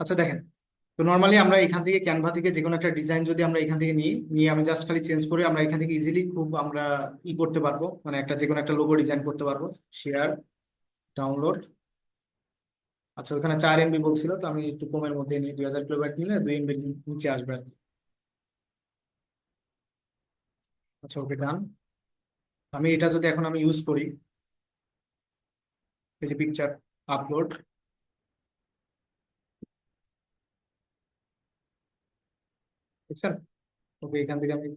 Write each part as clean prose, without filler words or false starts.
আচ্ছা দেখেন, তো নর্মালি আমরা এখান থেকে ক্যানভা থেকে যে কোনো একটা ডিজাইন যদি আমরা এখান থেকে নিই, নিয়ে আমি জাস্ট খালি চেঞ্জ করে আমরা এখান থেকে ইজিলি খুব আমরা করতে পারবো, মানে একটা যে কোনো একটা লোগো ডিজাইন করতে পারবো। Share, download. আচ্ছা ওখানে 4 MB বলছিল, তো আমি একটু কমের মধ্যে নিই, 2000 কিলোবাইট নিলে 2 MB নিচে আসবে আর কি। আচ্ছা ওকে ডান। আমি এটা যদি এখন আমি ইউজ করি, এই যে পিকচার আপলোড, বুঝছেন? ওকে এখান থেকে আমি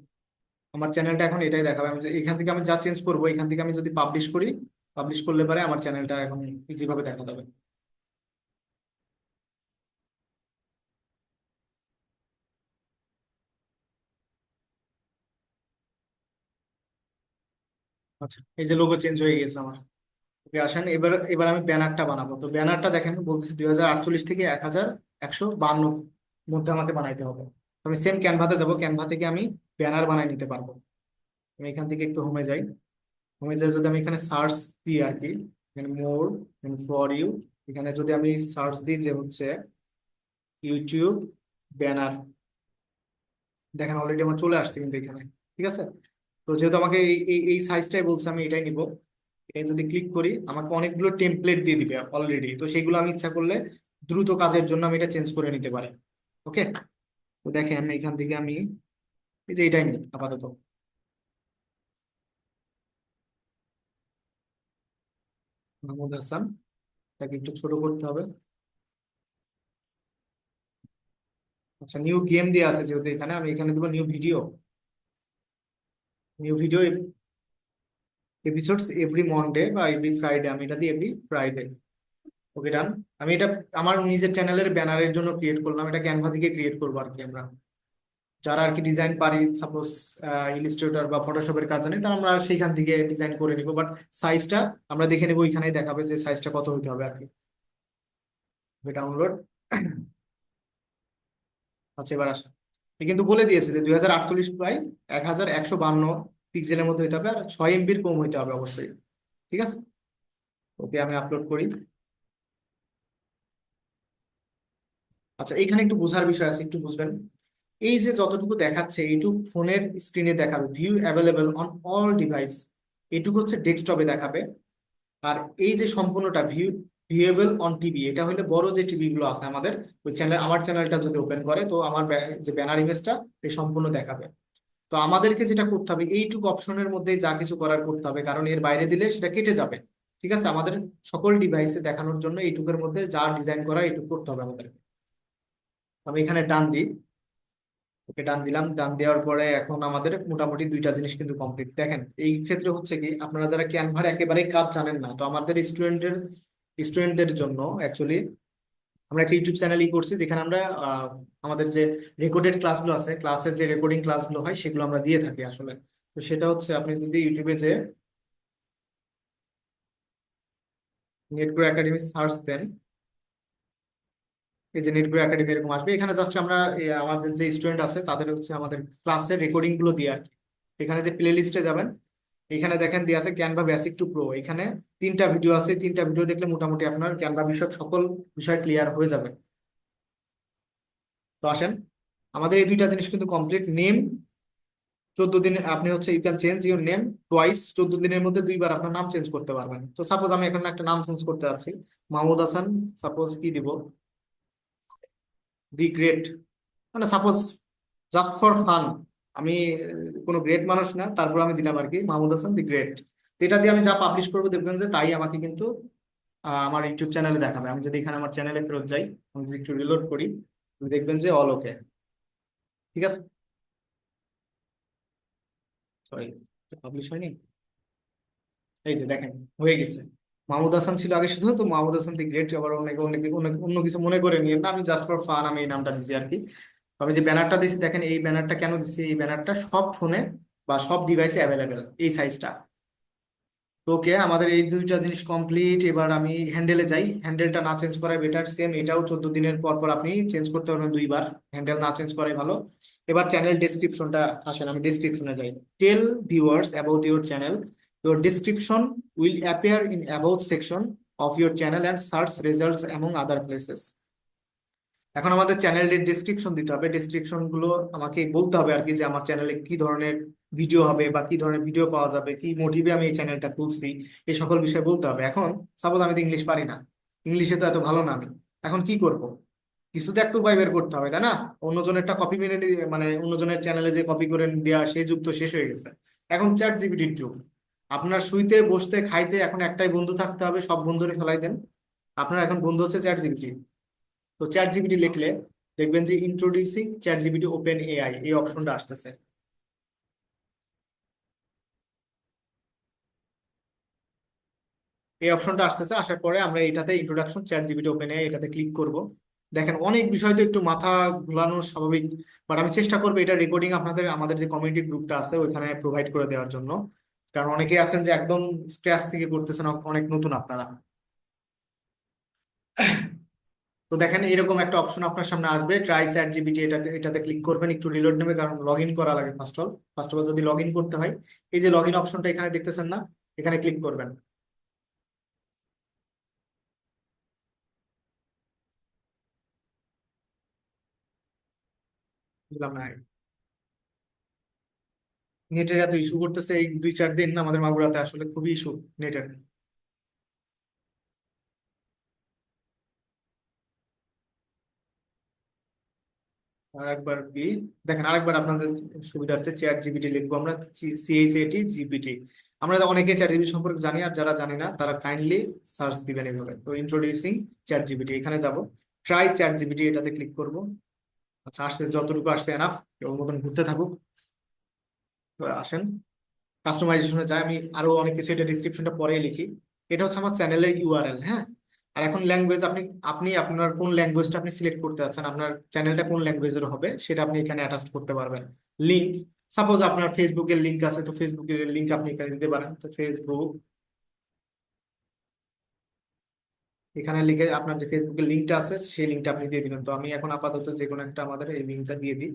আমার চ্যানেলটা এখন এটাই দেখাবে। আমি এখান থেকে আমি যা চেঞ্জ করবো, এখান থেকে আমি যদি পাবলিশ করি, পাবলিশ করলে পরে আমার চ্যানেলটা এখন ইজি ভাবে দেখা যাবে। আচ্ছা এই যে লোগো চেঞ্জ হয়ে গেছে আমার। ওকে আসেন, এবার এবার আমি ব্যানারটা বানাবো। তো ব্যানারটা দেখেন বলতেছে 2048 থেকে 1152 মধ্যে আমাকে বানাইতে হবে। তো আমি সেম ক্যানভাতে যাব, ক্যানভা থেকে আমি ব্যানার বানাই নিতে পারবো। আমি এখান থেকে একটু হোমে যাই। হোমে যাই যদি আমি এখানে সার্চ দিই আর কি, এখানে মোর, ফর ইউ, এখানে যদি আমি সার্চ দিই যে হচ্ছে ইউটিউব ব্যানার, দেখেন অলরেডি আমার চলে আসছে কিন্তু এখানে। ঠিক আছে, তো যেহেতু আমাকে এই এই এই সাইজটাই বলছে, আমি এটাই নিব। এটা যদি ক্লিক করি আমাকে অনেকগুলো টেমপ্লেট দিয়ে দিবে অলরেডি, তো সেগুলো আমি ইচ্ছা করলে দ্রুত কাজের জন্য আমি এটা চেঞ্জ করে নিতে পারি। ওকে, তো দেখেন এখান থেকে আমি এই যে এটাই নিই আপাতত। মাহমুদ হাসান, তাকে একটু ছোট করতে হবে। আচ্ছা নিউ গেম দিয়ে আছে যেহেতু, এখানে আমি এখানে দেবো new video. New video episodes every Monday বা এভরি ফ্রাইডে, আমি এটা দিই এভরি ফ্রাইডে। ওকে ডান। আমি এটা আমার নিজের চ্যানেলের ব্যানারের জন্য ক্রিয়েট করলাম, এটা ক্যানভা থেকে ক্রিয়েট করবো আর কি। আমরা যারা আর কি ডিজাইন পারি, সাপোজ ইলিস্ট্রেটর বা ফটোশপের কাজ জানি, তারা আমরা সেইখান থেকে ডিজাইন করে নিব, বাট সাইজটা আমরা দেখে নেবো, ওইখানেই দেখাবে যে সাইজটা কত হতে হবে আর কি। ডাউনলোড। আচ্ছা এবার আসা, এ কিন্তু বলে দিয়েছে যে 2048 বাই 1152 পিক্সেলের মধ্যে হইতে হবে, আর 6 MBর কম হইতে হবে অবশ্যই। ঠিক আছে, ওকে আমি আপলোড করি। আচ্ছা এখানে একটু বোঝার বিষয় আছে, একটু বুঝবেন। এই যে যতটুকু দেখাচ্ছে এইটুকু ফোনের স্ক্রিনে দেখাবে, view available on all device, এইটুকু হচ্ছে ডেস্কটপে দেখাবে। আর এই যে সম্পূর্ণটা ভিউয়েবল অন টিভি, এটা হলে বড় যে টিভি গুলো আছে আমাদের, ওই চ্যানেল, আমার চ্যানেলটা যদি ওপেন করে, তো আমার যে ব্যানার ইমেজটা এই সম্পূর্ণ দেখাবে। তো আমাদেরকে যেটা করতে হবে, এইটুকু অপশনের মধ্যে যা কিছু করার করতে হবে, কারণ এর বাইরে দিলে সেটা কেটে যাবে। ঠিক আছে, আমাদের সকল ডিভাইসে দেখানোর জন্য এইটুকুর মধ্যে যা ডিজাইন করা এইটুকু করতে হবে আমাদের। আমি এখানে ডান দিই। ওকে ডান দিলাম। ডান দেওয়ার পরে এখন আমাদের মোটামুটি দুইটা জিনিস কিন্তু কমপ্লিট। দেখেন এই ক্ষেত্রে হচ্ছে কি, আপনারা যারা ক্যানভার একেবারে কাজ জানেন না, তো আমাদের স্টুডেন্টদের জন্য অ্যাকচুয়ালি আমরা একটা ইউটিউব চ্যানেল করছি, যেখানে আমরা আমাদের যে রেকর্ডেড ক্লাসগুলো আছে, ক্লাসের যে রেকর্ডিং ক্লাসগুলো হয় সেগুলো আমরা দিয়ে থাকি আসলে। তো সেটা হচ্ছে আপনি যদি ইউটিউবে যে নেটগ্রো একাডেমি সার্চ দেন, এই যে নেটগ্রো একাডেমি এরকম আসবে। এখানে জাস্ট আমরা আমাদের যে স্টুডেন্ট আছে তাদের হচ্ছে আমাদের ক্লাসের রেকর্ডিং গুলো দিয়ে আর কি। এখানে যে প্লে লিস্টে যাবেন, এখানে দেখেন দিয়ে আছে ক্যানভা বেসিক টু প্রো, এখানে 3টা ভিডিও আছে। 3টা ভিডিও দেখলে মোটামুটি আপনার ক্যানভা বিষয়ক সকল বিষয় ক্লিয়ার হয়ে যাবে। তো আসেন, আমাদের এই দুইটা জিনিস কিন্তু কমপ্লিট। নেম 14 দিন, আপনি হচ্ছে you can change your name twice, 14 দিনের মধ্যে দুইবার আপনার নাম চেঞ্জ করতে পারবেন। তো সাপোজ আমি এখন একটা নাম চেঞ্জ করতে যাচ্ছি, মাহমুদ হাসান, সাপোজ কি দিব, দি গ্রেট, মানে সাপোজ জাস্ট ফর ফান। আমি কোনো গ্রেট মানুষ না, তারপর আমি দিলাম আর কি মাহমুদ হাসান দি গ্রেট। এটা দিয়ে আমি যা পাবলিশ করবো দেখবেন যে তাই আমাকে কিন্তু আমার ইউটিউব চ্যানেলে দেখাবে। আমি যদি এখানে আমার চ্যানেলে ফেরত যাই, আমি যদি একটু রিলোড করি, তুমি দেখবেন যে অল ওকে। ঠিক আছে, সরি পাবলিশ হয়নি। এই যে দেখেন হয়ে গেছে। মাহমুদ হাসান ছিল আগে শুধু, তো মাহমুদ হাসান দি গ্রেট আবার অনেকে অনেকে অন্য কিছু মনে করে নিয়ে না, আমি জাস্ট ফর ফান আমি এই নামটা দিছি আর কি। তবে যে ব্যানারটা দিছি, দেখেন এই ব্যানারটা কেন দিছি, এই ব্যানারটা সব ফোনে বা সব ডিভাইসে অ্যাভেলেবেল এই সাইজটা। তো ওকে আমাদের এই দুইটা জিনিস কমপ্লিট। এবার আমি হ্যান্ডেলে যাই, হ্যান্ডেলটা না চেঞ্জ করাই বেটার। সেম এটাও 14 দিনের পর পর আপনি চেঞ্জ করতে পারবেন দুইবার, হ্যান্ডেল না চেঞ্জ করাই ভালো। এবার চ্যানেল ডেসক্রিপশনটা আসেন, আমি ডেসক্রিপশনে যাই। Tell viewers about your channel, your description will appear in about section of your channel and search results among other places. এখন আমাদের চ্যানেলের ডেসক্রিপশন দিতে হবে, ডেসক্রিপশন গুলো আমাকে বলতে হবে আর কি, যে আমার চ্যানেলে কি ধরনের ভিডিও হবে বা কি ধরনের ভিডিও পাওয়া যাবে, কি মোটিভে আমি এই চ্যানেলটা খুলছি, এই সকল বিষয় বলতে হবে। এখন সাপোজ আমি তো ইংলিশ পারি না, ইংলিশে তো এত ভালো না আমি, এখন কি করব? কিছু তো একটু উপায় বের করতে হবে, তাই না? অন্যজনেরটা কপি মেনে মানে অন্যজনের চ্যানেলে যে কপি করে দেওয়া, সেই যুগ তো শেষ হয়ে গেছে। এখন চ্যাট জিপিটির যুগ। আপনার শুইতে বসতে খাইতে এখন একটাই বন্ধু থাকতে হবে, সব বন্ধুরে ফেলাই দেন, আপনার এখন বন্ধু হচ্ছে চ্যাট জিপিটি। তো চ্যাট জিপিটি লিখলে দেখবেন যে introducing chat GPT open AI এই অপশনটা আসতেছে। এই অপশনটা আসতেছে, আসার পরে আমরা এটাতে introduction chat GPT open AI এটাতে ক্লিক করব। দেখেন অনেক বিষয় তো একটু মাথা ঘোরানো স্বাভাবিক, বাট আমি চেষ্টা করবো এটা রেকর্ডিং আপনাদের আমাদের যে কমিউনিটি গ্রুপটা আছে ওইখানে প্রোভাইড করে দেওয়ার জন্য। কারণ অনেকেই আছেন যে একদম স্ক্র্যাচ থেকে করতেছেন, অনেক নতুন আপনারা। তো দেখেন এরকম একটা অপশন আপনার সামনে আসবে, ট্রাই চ্যাট জিপিটি, এটাতে ক্লিক করবেন, একটু রিলোড নেবে কারণ লগ ইন করা লাগে ফার্স্ট অফ অল যদি লগ ইন করতে হয়। এই যে লগ ইন অপশনটা এখানে দেখতেছেন না, এখানে ক্লিক করবেন। বুঝলাম না, নেটের এত ইস্যু করতেছে এই 2-4 দিন আমাদের মাগুরাতে, আসলে খুবই ইস্যু নেটের। আর একবার কি, দেখেন আরেকবার আপনাদের সুবিধার্থে চ্যাট জিপিটি লিখবো আমরা, CHAT জিপিটি। আমরা অনেকে চ্যাট জিপিটি সম্পর্কে জানি, আর যারা জানি না তারা কাইন্ডলি সার্চ দিবেন এইভাবে। তো ইন্ট্রোডিউসিং চ্যাট জিপিটি এখানে যাব, ট্রাই চ্যাট জিপিটি এটাতে ক্লিক করব। আচ্ছা আসছে, যতটুকু আসছে এনাফ, ওর মতন ঘুরতে থাকুক। তো আসেন কাস্টমাইজেশনে যাই, আমি আরো অনেক কিছু এটা ডিসক্রিপশনটা পরে লিখি। এটা হচ্ছে আমার চ্যানেলের ইউআরএল, হ্যাঁ। আর এখন ল্যাঙ্গুয়েজ, আপনি আপনি আপনার কোন ল্যাঙ্গুয়েজটা আপনি সিলেক্ট করতে চাচ্ছেন, আপনার চ্যানেলটা কোন ল্যাঙ্গুয়েজের হবে সেটা আপনি এখানে অ্যাটাচ করতে পারবেন। লিঙ্ক, সাপোজ আপনার ফেসবুকের লিঙ্ক আছে, তো ফেসবুকের লিঙ্ক আপনি এখানে দিতে পারেন। তো ফেসবুক, এখানে লিখে আপনার যে ফেসবুকের লিঙ্কটা আছে সেই লিঙ্কটা আপনি দিয়ে দিবেন। তো আমি এখন আপাতত যে কোনো একটা আমাদের এই লিঙ্কটা দিয়ে দিই,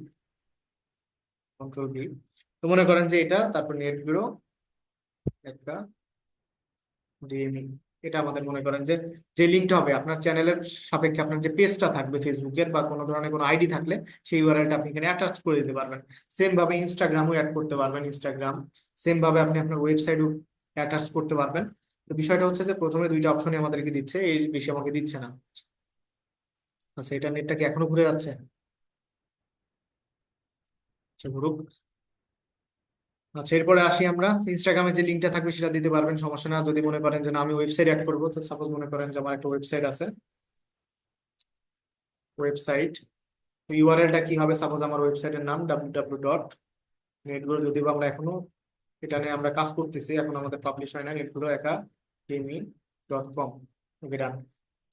Ctrl+V। তো মনে করেন যে এটা, তারপর নেট ব্যুরো একটা ডিএমই, এটা আমাদের মনে করেন যে যে লিঙ্কটা হবে আপনার চ্যানেলের সাপেক্ষে, আপনার যে পেজটা থাকবে ফেসবুকের বা কোনো ধরনের কোনো আইডি থাকলে সেই ইউআরএলটা আপনি এখানে অ্যাটাচ করে দিতে পারবেন। সেম ভাবে ইনস্টাগ্রামও অ্যাড করতে পারবেন, ইনস্টাগ্রাম। সেম ভাবে আপনি আপনার ওয়েবসাইটও অ্যাটাচ করতে পারবেন। তো বিষয়টা হচ্ছে যে প্রথমে দুইটা অপশনই আমাদেরকে দিচ্ছে, এর বেশি আমাকে দিচ্ছে না। আচ্ছা এটা নেটটা কি এখনো ঘুরে যাচ্ছে? আচ্ছা ঘুরুক। আচ্ছা এরপরে আসি আমরা, ইনস্টাগ্রামে যে লিঙ্কটা থাকবে সেটা দিতে পারবেন, সমস্যা না। যদি মনে করেন যে না আমি ওয়েবসাইট অ্যাড করবো, তো সাপোজ মনে করেন যে আমার একটা ওয়েবসাইট আছে, ওয়েবসাইট, ইউআরএলটা কি হবে? সাপোজ আমার ওয়েবসাইটের নাম www.netgrow, যদিও বা আমরা এখনো এটা নিয়ে আমরা কাজ করতেছি, এখন আমাদের পাবলিশ হয় না, netgrow@academy.com। ওকে ডান।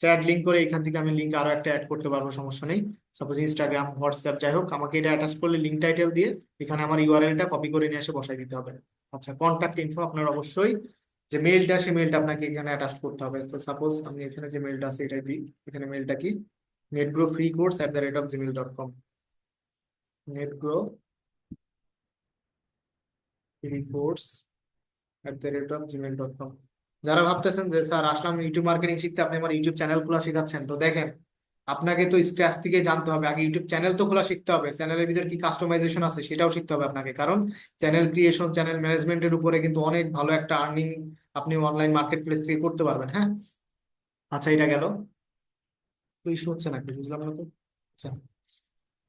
চ্যাট লিঙ্ক করে এখান থেকে আমি লিঙ্ক আরো একটা অ্যাড করতে পারবো, সমস্যা নেই। সাপোজ ইনস্টাগ্রাম, হোয়াটসঅ্যাপ, যাই হোক আমাকে এটা অ্যাটাচ করলে লিঙ্ক টাইটেল দিয়ে এখানে আমার ইউআরএলটা কপি করে নিয়ে এসে বসাই দিতে হবে। আচ্ছা কন্ট্যাক্ট ইনফো, আপনার অবশ্যই যে মেইলটা, সেই মেইলটা আপনাকে এখানে অ্যাটাচ করতে হবে। তো সাপোজ আমি এখানে যে মেইলটা আছে এটাই দিই, এখানে মেইলটা কি, netgrowfreecourse@gmail.com, netgrowfreecourse@gmail.com। যারা ভাবতেছেন যে স্যার আসলাম ইউটিউব মার্কেটিং শিখতে, আপনি আমার ইউটিউব চ্যানেল খোলা শেখাচ্ছেন, তো দেখেন আপনাকে তো স্ক্র্যাচ থেকে জানতে হবে, আগে ইউটিউব চ্যানেল তো খোলা শিখতে হবে, চ্যানেলের ভিতরে কি কাস্টমাইজেশন আছে সেটাও শিখতে হবে আপনাকে, কারণ চ্যানেল ক্রিয়েশন, চ্যানেল ম্যানেজমেন্টের উপরে কিন্তু অনেক ভালো একটা আর্নিং আপনি অনলাইন মার্কেট প্লেস থেকে করতে পারবেন, হ্যাঁ। আচ্ছা এটা গেল, তো ইস্যু হচ্ছে নাকি বুঝলাম না তো। আচ্ছা,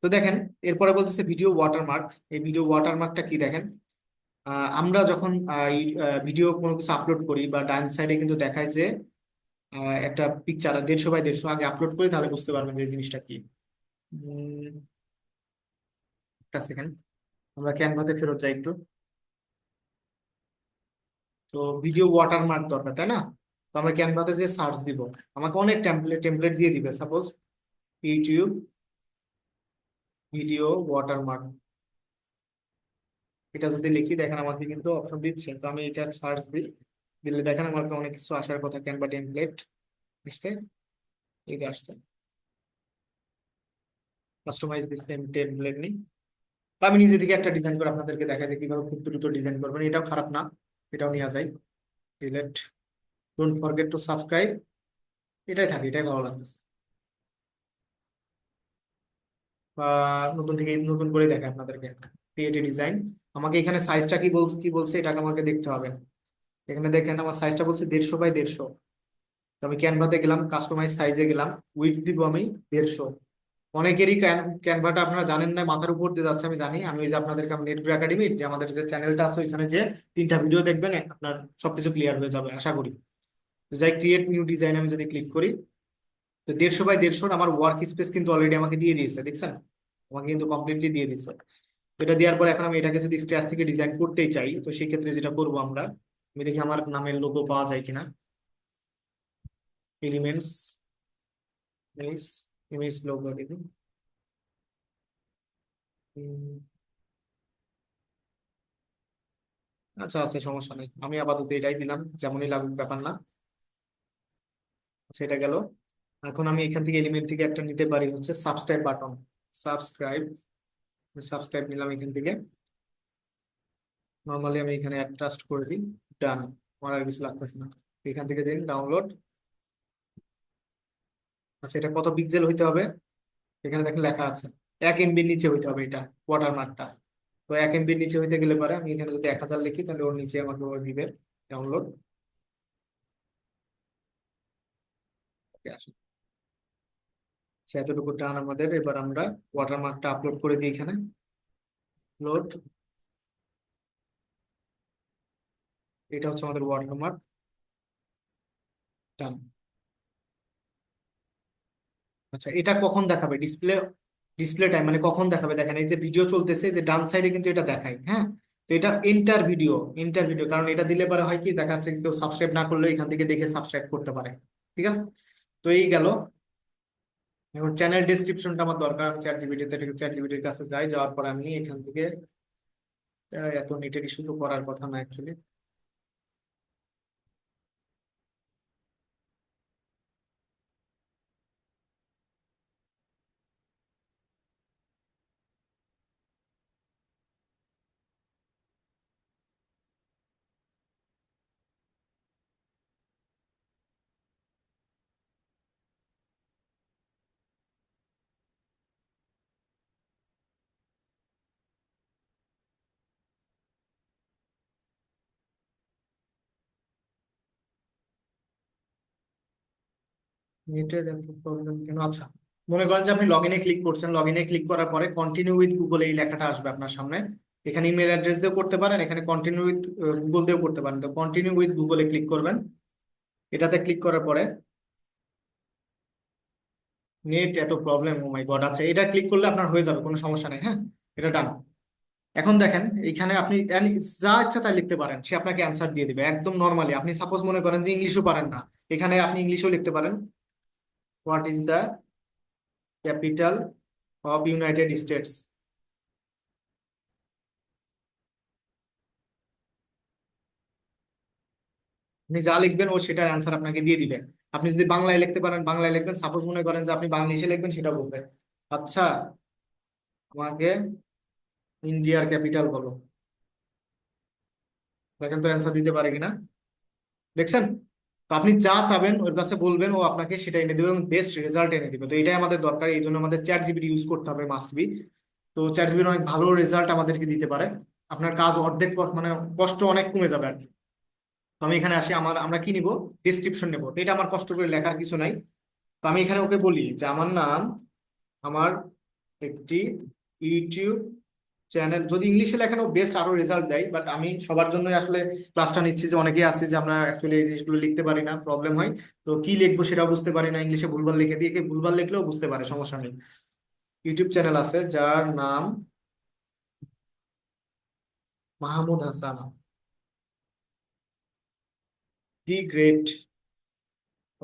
তো দেখেন এরপরে বলতেছে ভিডিও ওয়াটারমার্ক। এই ভিডিও ওয়াটারমার্কটা কি দেখেন, আমরা যখন ভিডিও কোনো কিছু আপলোড করি বা ডান সাইডে কিন্তু দেখায় যে একটা পিকচার 150 বাই 150, আগে আপলোড করি তাহলে বুঝতে পারবেন যে এই জিনিসটা কি। উম, একটা সেকেন্ড, আমরা ক্যানভাতে ফেরত যাই একটু। তো ভিডিও ওয়াটারমার্ক দরকার, তাই না? তো আমরা ক্যানভাতে যে সার্চ দিব, আমাকে অনেক টেমপ্লেট টেমপ্লেট দিয়ে দিবে। সাপোজ ইউটিউব ভিডিও ওয়াটারমার্ক, এটা যদি লিখি দেখেন আমাকে কিন্তু অপশন দিচ্ছে। তো আমি এটা সার্চ দিই, দিলে দেখেন আমাকে অনেক কিছু আসার কথা, ক্যানভা টেমপ্লেট আসছে, এই যে আসছে কাস্টমাইজ দিস টেমপ্লেট নেই। বা আমি নিজে থেকে একটা ডিজাইন করে আপনাদেরকে দেখা যায় কিভাবে খুব দ্রুত ডিজাইন করবেন, এটাও খারাপ না, এটাও নেওয়া যায়। Delete, don't forget to subscribe, এটাই থাকে, এটাই ভালো লাগতেছে। বা নতুন থেকে নতুন করে দেখায় আপনাদেরকে ক্রিয়েট ডিজাইন। আমাকে এখানে সাইজটা কি বলছে এটাকে আমাকে দেখতে হবে। এখানে দেখেন আমার সাইজটা বলছে 150 বাই 150। তো আমি ক্যানভাতে গেলাম, কাস্টমাইজ সাইজে গেলাম, উইডথ দিব আমি 150। অনেকেরই ক্যানভাটা আপনারা জানেন না, মাথার উপর দিয়ে যাচ্ছে আমি জানি। আমি ওই যে আপনাদেরকে নেট গ্রো একাডেমির যে আমাদের যে চ্যানেলটা আছে ওইখানে যে 3টা ভিডিও দেখবেন আপনার সবকিছু ক্লিয়ার হয়ে যাবে আশা করি। তো যাই ক্রিয়েট নিউ ডিজাইন আমি যদি ক্লিক করি, তো 150 বাই 150 আমার ওয়ার্ক স্পেস কিন্তু অলরেডি আমাকে দিয়ে দিয়েছে, দেখছেন? আমাকে কিন্তু কমপ্লিটলি দিয়ে দিয়েছে। তো এটা দেওয়ার পর এখন আমি এটাকে যদি স্ক্র্যাচ থেকে ডিজাইন করতেই চাই, তো সেই ক্ষেত্রে যেটা করবো আমরা, আমি দেখি আমার নামের লোগো পাওয়া যায় কিনা। এলিমেন্টস, ইমেজ, ইমেজ লোগো দেখি। উম, আচ্ছা আচ্ছা, সমস্যা নেই, আমি আপাতত এটাই দিলাম, যেমনই লাগুক ব্যাপার না। আচ্ছা, এটা গেল। এখন আমি এখান থেকে এলিমেন্ট থেকে একটা নিতে পারি হচ্ছে সাবস্ক্রাইব বাটন। সাবস্ক্রাইব, সাবস্ক্রাইব নিলাম এখান থেকে। নর্মালি আমি এখানে অ্যাড ট্রাস্ট করে দিই। ডান। আমার আর কিছু লাগতেছে না। এখান থেকে দিন ডাউনলোড। আচ্ছা, এটা কত পিক্সেল হইতে হবে? এখানে দেখেন লেখা আছে 1 MB নিচে হইতে হবে এটা, ওয়াটারমার্কটা। তো 1 MB নিচে হইতে গেলে পরে আমি এখানে যদি 1000 লিখি তাহলে ওর নিচে আমাকে ও দিবে ডাউনলোড। আসুন, আচ্ছা, এতটুকু টান আমাদের। এবার আমরা ওয়াটারমার্কটা আপলোড করে দিই এখানে। লোড। এটা হচ্ছে আমাদের ওয়াটারমার্ক। ডান। আচ্ছা, এটা কখন দেখাবে ডিসপ্লে? ডিসপ্লে টাইম মানে কখন দেখাবে দেখেন, এই যে ভিডিও চলতেছে যে ডান সাইডে কিন্তু এটা দেখায়, হ্যাঁ। তো এটা এন্টার ভিডিও, এন্টার ভিডিও, কারণ এটা দিলে পরে হয় কি দেখা যাচ্ছে কেউ সাবস্ক্রাইব না করলে এখান থেকে দেখে সাবস্ক্রাইব করতে পারে। ঠিক আছে, তো এই গেল। এখন চ্যানেল ডেসক্রিপশনটা আমার দরকার। আমি চ্যাট জিপিটির কাছে যাই, যাওয়ার পর আমি এখান থেকে এত নেটের ইস্যু তো করার কথা না অ্যাকচুয়ালি। নেটের এত প্রবলেম কেন? আচ্ছা, মনে করেন যে আপনি লগ ইনে ক্লিক করছেন, লগ ইনে ক্লিক করার পরে কন্টিনিউ উইথ গুগল এই লেখাটা আসবে আপনার সামনে। এখানে ইমেল অ্যাড্রেস দিয়েও করতে পারেন, এখানে কন্টিনিউ উইথ গুগল দিয়েও করতে পারেন। তো কন্টিনিউ উইথ গুগলে ক্লিক করবেন। এটাতে ক্লিক করার পরে নেট এত প্রবলেম, ও মাই গড। আচ্ছা, এটা ক্লিক করলে আপনার হয়ে যাবে, কোনো সমস্যা নেই, হ্যাঁ। এটা ডান। এখন দেখেন এখানে আপনি যা ইচ্ছা তাই লিখতে পারেন, সে আপনাকে অ্যান্সার দিয়ে দিবে একদম নর্মালি। আপনি সাপোজ মনে করেন যে ইংলিশও পারেন না, এখানে আপনি ইংলিশও লিখতে পারেন। What is the capital of United states? আপনি যা লিখবেন ও সেটার অ্যান্সার আপনাকে দিয়ে দিবে। আপনি যদি বাংলায় লিখতে পারেন বাংলায় লিখবেন, সাপোজ মনে করেন যে আপনি বাংলিশে লিখবেন, সেটা বলবে আচ্ছা আমাকে ইন্ডিয়ার ক্যাপিটাল বলো। দেখেন তো অ্যান্সার দিতে পারে কিনা, দেখছেন? তো আপনি যা চাবেন ওর কাছে বলবেন, ও আপনাকে সেটা এনে দেবে এবং বেস্ট রেজাল্ট এনে দিবে। তো এটাই আমাদের দরকার, এই জন্য আমাদের চ্যাট জিপিটি ইউজ করতে হবে, মাস্ট বি। তো চ্যাট জিপিটি অনেক ভালো রেজাল্ট আমাদেরকে দিতে পারে। আপনার কাজ অর্ধেক মানে কষ্ট অনেক কমে যাবে আর কি। তো আমি এখানে আসি, আমরা কি নিব? ডিসক্রিপশন নেবো। তো এটা আমার কষ্ট করে লেখার কিছু নাই। তো আমি এখানে ওকে বলি যে আমার নাম, আমার একটি ইউটিউব চ্যানেল। যদি ইংলিশে লেখানো বেস্ট, আরো রেজাল্ট দেয়, বাট আমি সবার জন্যই আসলে ক্লাসটা নিচ্ছি, যে অনেকেই আছে যে আমরা অ্যাকচুয়ালি এই জিনিসগুলো লিখতে পারি না, প্রবলেম হয়। তো কি লিখবো সেটা বুঝতে পারি না, ইংলিশে ভুলভাল লিখে দিয়ে, ভুলভাল লিখলেও বুঝতে পারে, সমস্যা নেই। ইউটিউব চ্যানেল আছে যার নাম মাহমুদ হাসান দি গ্রেট।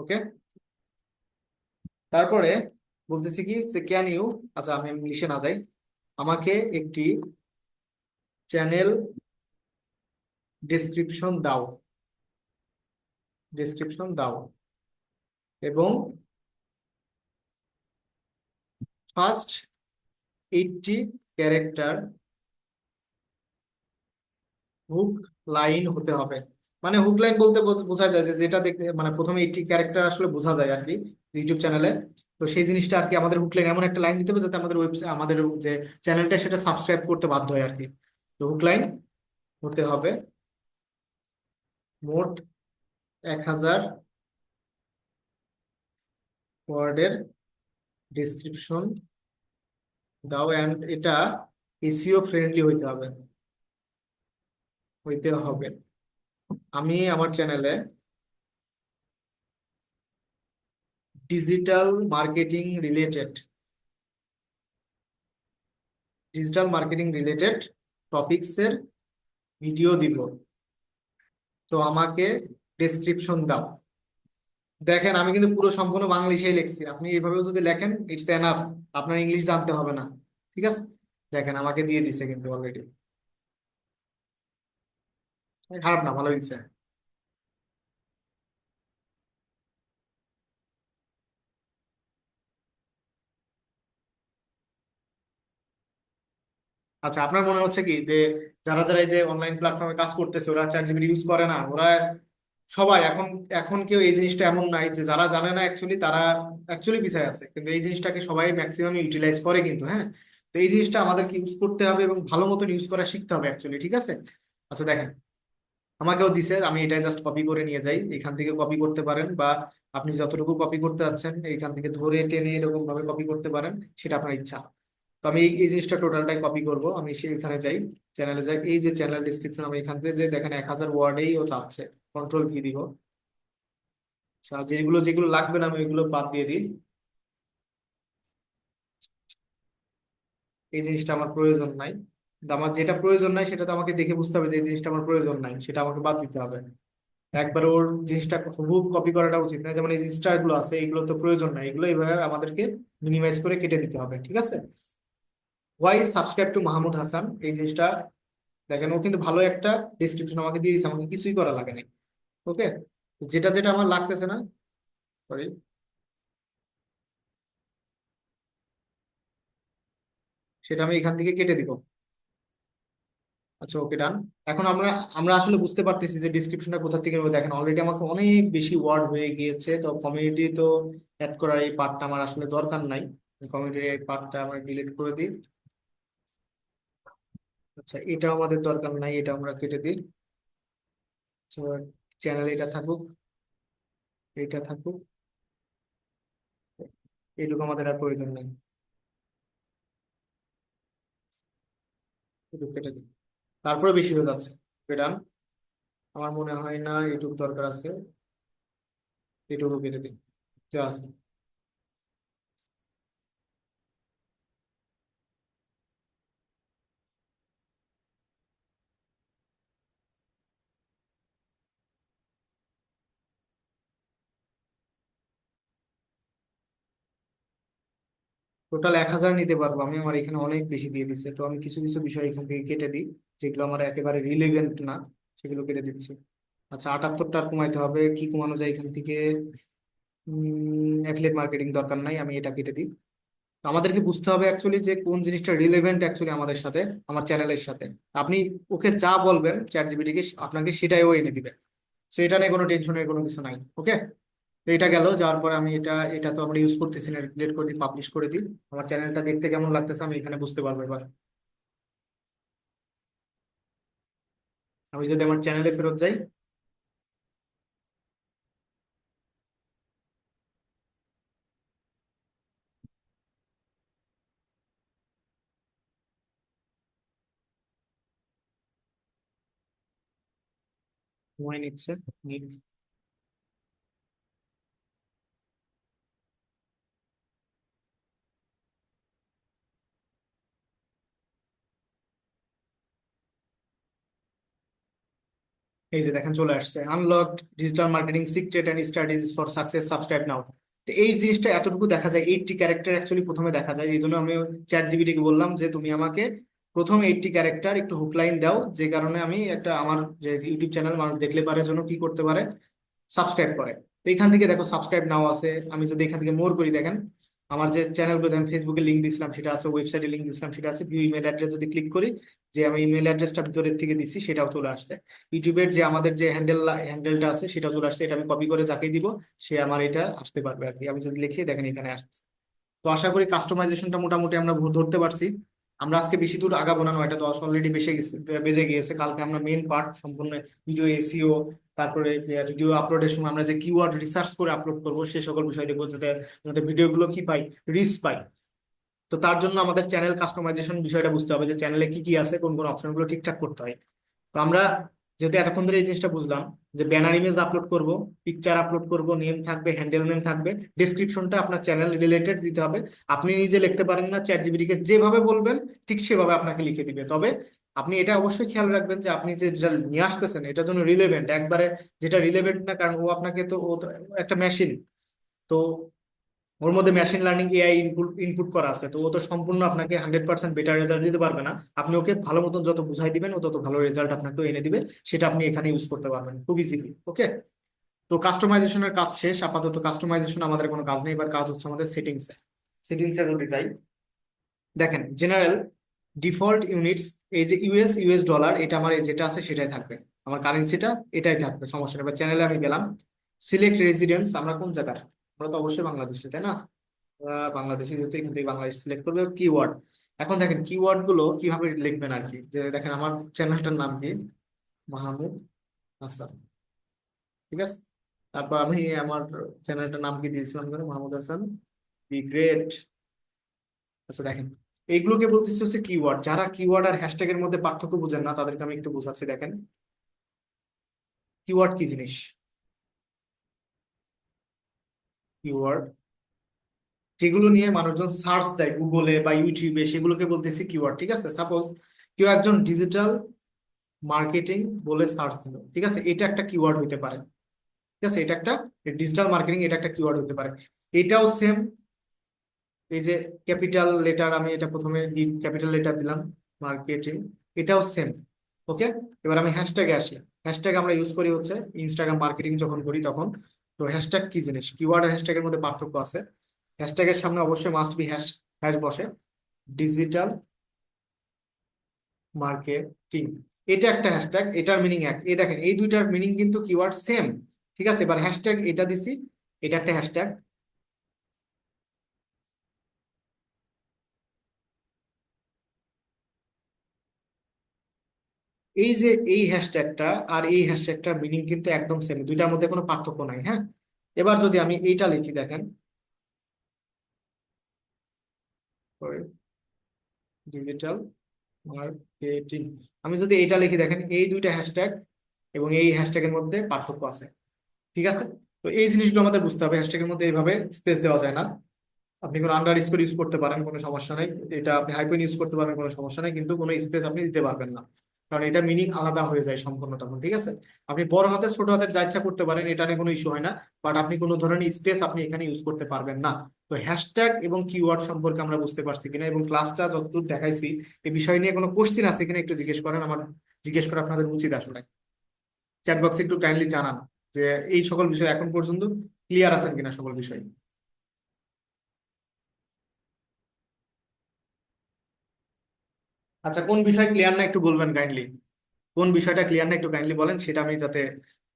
ওকে, তারপরে বলতেছি কি যে ক্যান ইউ, আচ্ছা আমি ইংলিশে না যাই, আমাকে একটি চ্যানেল ডেসক্রিপশন দাও, ডেসক্রিপশন দাও, এবং ফার্স্ট 80 ক্যারেক্টার হুক লাইন হতে হবে। মানে হুক লাইন বলতে বোঝা যায় যে যেটা দেখতে মানে প্রথমে 80 ক্যারেক্টার আসলে বোঝা যায় আর কি ইউটিউব চ্যানেলে। তো সেই জিনিসটা আর কি আমাদের হুকলাইন এমন একটা লাইন দিতে হবে যাতে আমাদের ওয়েবসাইট আমাদের যে চ্যানেলটা সেটা সাবস্ক্রাইব করতে বাধ্য হয় আর কি। তো হুকলাইন হতে হবে মোট 1000 ওয়ার্ডের ডিসক্রিপশন দাও, অ্যান্ড এটা এসইও ফ্রেন্ডলি হইতে হবে। আমি আমার চ্যানেলে digital marketing related digital marketing related টপিকসের ভিডিও দিব, তো আমাকে ডেসক্রিপশন দাও। দেখেন আমি কিন্তু পুরো সম্পূর্ণ বাংলিশেই লিখছি, আপনি এইভাবেও যদি লেখেন ইটস এনাফ, আপনার ইংলিশ জানতে হবে না। ঠিক আছে, দেখেন আমাকে দিয়ে দিছে কিন্তু অলরেডি, খারাপ না, ভালো দিচ্ছে। আচ্ছা, আপনার মনে হচ্ছে কি যে যারা যারা এই যে অনলাইন প্ল্যাটফর্মে কাজ করতেছে ওরা চ্যাট জিপিটি ইউজ করে না? ওরা সবাই এখন, এখন কেউ এই জিনিসটা এমন নাই যে যারা জানে না অ্যাকচুয়ালি তারা অ্যাকচুয়ালি পিছায় আছে, কিন্তু এই জিনিসটাকে সবাই ম্যাক্সিমাম ইউটিলাইজ করে কিন্তু, হ্যাঁ। তো এই জিনিসটা আমাদেরকে ইউজ করতে হবে এবং ভালো মতন ইউজ করা শিখতে হবে অ্যাকচুয়ালি, ঠিক আছে। আচ্ছা দেখেন, আমাকেও দিছে, আমি এটাই জাস্ট কপি করে নিয়ে যাই, এখান থেকে কপি করতে পারেন, বা আপনি যতটুকু কপি করতে যাচ্ছেন এইখান থেকে ধরে টেনে এরকম ভাবে কপি করতে পারেন, সেটা আপনার ইচ্ছা। তো আমি এই জিনিসটা টোটালটাই কপি করব, আমি সেখানে যাই, চ্যানেলে যাই, এই যে চ্যানেল ডিসক্রিপশন আমি এখান থেকে যে দেখেন 1000 ওয়ার্ডেই ও চাচ্ছে, কন্ট্রোল ভি দিব। আচ্ছা, যেগুলো যেগুলো লাগবে না আমি ওইগুলো বাদ দিয়ে দিই। এই জিনিসটা আমার প্রয়োজন নাই, কিন্তু আমার যেটা প্রয়োজন নাই সেটা তো আমাকে দেখে বুঝতে হবে যে এই জিনিসটা আমার প্রয়োজন নাই, সেটা আমাকে বাদ দিতে হবে। একবার ওর জিনিসটা হুবহু কপি করাটা উচিত না, যেমন এই যে স্টার গুলো আছে এগুলো তো প্রয়োজন নাই, এগুলো এইভাবে আমাদেরকে মিনিমাইজ করে কেটে দিতে হবে, ঠিক আছে। Why subscribe to Mahmud Hasan, এই জিনিসটা দেখেন ও কিন্তু ভালো একটা ডিসক্রিপশন আমাকে দিয়ে দিয়েছে, আমাকে কিছুই করা লাগে নাই। ওকে, যেটা যেটা আমার লাগতেছে না, সরি, সেটা আমি এখান থেকে কেটে দিব। আচ্ছা, ওকে, ডান। এখন আমরা আমরা আসলে বুঝতে পারতেছি যে ডিসক্রিপশনটা কোথা থেকে নেবো। দেখেন অলরেডি আমাকে অনেক বেশি ওয়ার্ড হয়ে গিয়েছে, তো কমিউনিটি তো অ্যাড করার এই পার্টটা আমার আসলে দরকার নাই, কমিউনিটির এই পার্টটা আমরা ডিলিট করে দিই। আচ্ছা, এটা আমাদের দরকার নাই, এটা আমরা কেটে দিই। চ্যানেল এটা থাকুক, এটা থাকুক, এইটুকু আমাদের আর প্রয়োজন নেই, এটুকু কেটে দিই। তারপরে বেশি হয়ে যাচ্ছে, এটা আমার মনে হয় না এটুকু দরকার আছে, এটুকু কেটে দিই, যা আছে। টোটাল 1000 নিতে পারবো আমি, আমার এখানে অনেক বেশি দিয়ে দিচ্ছে, তো আমি কিছু কিছু বিষয় এখান থেকে কেটে দিই, যেগুলো আমার একেবারে রিলেভেন্ট না সেগুলো কেটে দিচ্ছি। আচ্ছা, 78টা কমাইতে হবে, কি কমানো যায় এখান থেকে? অ্যাফিলিয়েট মার্কেটিং দরকার নাই, আমি এটা কেটে দিই। তো আমাদেরকে বুঝতে হবে অ্যাকচুয়ালি যে কোন জিনিসটা রিলেভেন্ট অ্যাকচুয়ালি আমাদের সাথে, আমার চ্যানেলের সাথে। আপনি ওকে যা বলবেন চ্যাট জিপিটিকে আপনাকে সেটাই ও এনে দিবে, তো এটা নিয়ে কোনো টেনশনের কোনো কিছু নাই। ওকে, তো এটা গেল, যাওয়ার পরে আমি এটা এটা তো আমরা ইউজ করতেছি না, ডিলিট করে দিই, পাবলিশ করে দিই। আমার চ্যানেলটা দেখতে কেমন লাগতেছে আমি এখানে বুঝতে পারবো এবার। আমি যদি আমার চ্যানেলে ফেরত যাই, সময় নিচ্ছে, নিক। এই যে দেখেন চলে আসছে, unlocked digital marketing secret and strategies for success, subscribe now. তো এই জিনিসটা এতটুকু দেখা যায়, 80 ক্যারেক্টার অ্যাকচুয়ালি প্রথমে দেখা যায়, এই জন্য আমি চ্যাট জিপিটিকে বললাম যে তুমি আমাকে প্রথম 80 ক্যারেক্টার একটু হুকলাইন দাও, যে কারণে আমি একটা আমার যে ইউটিউব চ্যানেল মানুষ দেখলে পারে জন্য কি করতে পারে, সাবস্ক্রাইব করে। তো এখান থেকে দেখো সাবস্ক্রাইব নাও আছে, আমি যদি এখান থেকে মোর করি দেখেন আমার যে চ্যানেলগুলো আমি ফেসবুকে লিঙ্ক দিছিলাম সেটা আছে, ওয়েবসাইটে লিঙ্ক দিছিলাম সেটা আছে, ভিউ ইমেল অ্যাড্রেস যদি ক্লিক করি, যে আমি ইমেল অ্যাড্রেসটা ভিতরের থেকে দিছি সেটাও চলে আসছে। ইউটিউবের যে আমাদের যে হ্যান্ডেলটা আছে সেটাও চলে আসছে, এটা আমি কপি করে যাকে দিব সে আমার এটা আসতে পারবে আর কি, আমি যদি লিখি দেখেন এখানে আসছে। তো আশা করি কাস্টমাইজেশনটা মোটামুটি আমরা ধরতে পারছি। আমরা আজকে বেশি দূর আগাবো না, 9টা 10 অলরেডি বেজে গিয়েছে। কালকে আমরা মেন পার্ট সম্পূর্ণ ভিডিও এসইও, তারপরে ভিডিও আপলোডের সময় আমরা যে কিওয়ার্ড রিসার্চ করে আপলোড করবো সে সকল বিষয় দেখবো, যাতে আমাদের ভিডিওগুলো কি পাই, রিচ পাই। তো তার জন্য আমাদের চ্যানেল কাস্টমাইজেশন বিষয়টা বুঝতে হবে, যে চ্যানেলে কি কি আছে, কোন কোন অপশনগুলো ঠিকঠাক করতে হয়। তো আমরা যেহেতু এতক্ষণ ধরে এই জিনিসটা বুঝলাম, যে ব্যানার ইমেজ আপলোড করব, পিকচার আপলোড করব, নেম থাকবে, হ্যান্ডেল নেম থাকবে, ডেসক্রিপশনটা আপনার চ্যানেল রিলেটেড দিতে হবে। আপনি নিজে লিখতে পারেন না, চ্যাট জিপিটি কে যেভাবে বলবেন ঠিক সেভাবে আপনাকে লিখে দিবে। তবে আপনি এটা অবশ্যই খেয়াল রাখবেন যে আপনি যে যেটা নিয়ে আসতেছেন এটার জন্য রিলেভেন্ট একবারে, যেটা রিলেভেন্ট না, কারণ ও আপনাকে তো ও তো একটা মেশিন। তো ওর মধ্যে machine learning AI input input করা আছে, তো ও তো সম্পূর্ণ আপনাকে 100% বেটার রেজাল্ট দিতে পারবে না। আপনি ওকে ভালো মতন যত বুঝাই দিবেন ও তত ভালো রেজাল্ট আপনাকে এনে দিবে। সেটা আপনি এখানে ইউজ করতে পারবেন খুব ইজিলি। ওকে, তো কাস্টমাইজেশনের কাজ শেষ। আপাতত কাস্টমাইজেশন আমাদের কোনো কাজ নেই, এবার কাজ হচ্ছে আমাদের সেটিংসে। সেটিংসে যদি যাই, দেখেন জেনারেল ডিফল্ট ইউনিটস, এই যে ইউএস ডলার, এটা আমার এই যেটা আছে সেটাই থাকবে, আমার কারেন্সিটা এটাই থাকবে, সমস্যা নেই। এবার চ্যানেলে আমি গেলাম, সিলেক্ট রেসিডেন্স, আমরা কোন জায়গার, আমরা তো অবশ্যই বাংলাদেশে, তাই না? বাংলাদেশি যেহেতু এখান থেকে বাংলাদেশ সিলেক্ট করবে। কিওয়ার্ড, এখন দেখেন কিওয়ার্ড গুলো কিভাবে লিখবেন আর কি। যে দেখেন আমার চ্যানেলটার নাম কি, মাহমুদ হাসান, ঠিক আছে। তারপর আমি আমার চ্যানেলটার নাম কি দিয়েছিলাম যেন, মাহমুদ হাসান দি গ্রেট। আচ্ছা দেখেন, এইগুলোকে বলতেছি হচ্ছে কিওয়ার্ড। যারা কিওয়ার্ড আর হ্যাশট্যাগের মধ্যে পার্থক্য বুঝেন না তাদেরকে আমি একটু বোঝাচ্ছি। দেখেন কিওয়ার্ড কি জিনিস। কিওয়ার্ড যেগুলো নিয়ে মানুষজন সার্চ দেয় গুগলে বা ইউটিউবে, সেগুলোকে বলতেছি কিওয়ার্ড, ঠিক আছে। সাপোজ কেউ একজন ডিজিটাল মার্কেটিং বলে সার্চ দিল, ঠিক আছে, এটা একটা কিওয়ার্ড হইতে পারে। ঠিক আছে, এটা একটা ডিজিটাল মার্কেটিং, এটা একটা কিওয়ার্ড হতে পারে। এটাও সেম, এই যে ক্যাপিটাল লেটার, আমি এটা প্রথমে ক্যাপিটাল লেটার দিলাম, মার্কেটিং, এটাও সেম। ওকে, এবার আমি হ্যাশট্যাগে আসি। হ্যাশট্যাগ আমরা ইউজ করি হচ্ছে ইনস্টাগ্রাম মার্কেটিং যখন করি তখন। তো হ্যাশট্যাগ কি জিনিস, কিওয়ার্ড আর হ্যাশট্যাগের মধ্যে পার্থক্য আছে। হ্যাশট্যাগের সামনে অবশ্যই মাস্ট বি হ্যাশ, হ্যাশ বসে। ডিজিটাল মার্কেটিং, এটা একটা হ্যাশট্যাগ, এটার মিনিং এক। এই দেখেন এই দুইটার মিনিং কিন্তু কিওয়ার্ড সেম। ঠিক আছে, এবার হ্যাশট্যাগ এটা দিছি, এটা একটা হ্যাশট্যাগ। এই যে এই হ্যাশট্যাগটা আর এই হ্যাশট্যাগটার মিনিং কিন্তু একদম সেম, দুইটার মধ্যে কোনো পার্থক্য নাই। হ্যাঁ, এবার যদি আমি এইটা লিখি, দেখেন ডিজিটাল মার্কেটিং, আমি যদি এইটা লিখি, দেখেন এই দুইটা হ্যাশট্যাগ এবং এই হ্যাশট্যাগের মধ্যে পার্থক্য আছে। ঠিক আছে, তো এই জিনিসগুলো আমাদের বুঝতে হবে। হ্যাশট্যাগের মধ্যে এইভাবে স্পেস দেওয়া যায় না। আপনি কোনো আন্ডার স্কোর ইউজ করতে পারেন, কোনো সমস্যা নেই। এটা আপনি হাইফেন ইউজ করতে পারেন, কোনো সমস্যা নেই, কিন্তু কোনো স্পেস আপনি দিতে পারবেন না, কারণ এটা মিনিং আলাদা হয়ে যায় সম্পূর্ণ তখন। ঠিক আছে, আপনি বড় হাতের ছোট হাতের যা ইচ্ছা করতে পারেন, এটা নিয়ে কোনো ইস্যু হয় না। বাট আপনি কোনো ধরনের স্পেস আপনি এখানে ইউজ করতে পারবেন না। তো হ্যাশট্যাগ এবং কিওয়ার্ড সম্পর্কে আমরা বুঝতে পারছি কিনা, এবং ক্লাসটা যতদূর দেখাইছি, এই বিষয় নিয়ে কোনো কোশ্চিন আছে কিনা একটু জিজ্ঞেস করেন। আমার জিজ্ঞেস করা আপনাদের উচিত আসলে। চ্যাট বক্সে একটু কাইন্ডলি জানান যে এই সকল বিষয় এখন পর্যন্ত ক্লিয়ার আছেন কিনা সকল বিষয়। আচ্ছা, কোন বিষয় ক্লিয়ার না একটু বলবেন কাইন্ডলি। কোন বিষয়টা ক্লিয়ার না একটু কাইন্ডলি বলেন, সেটা আমি যাতে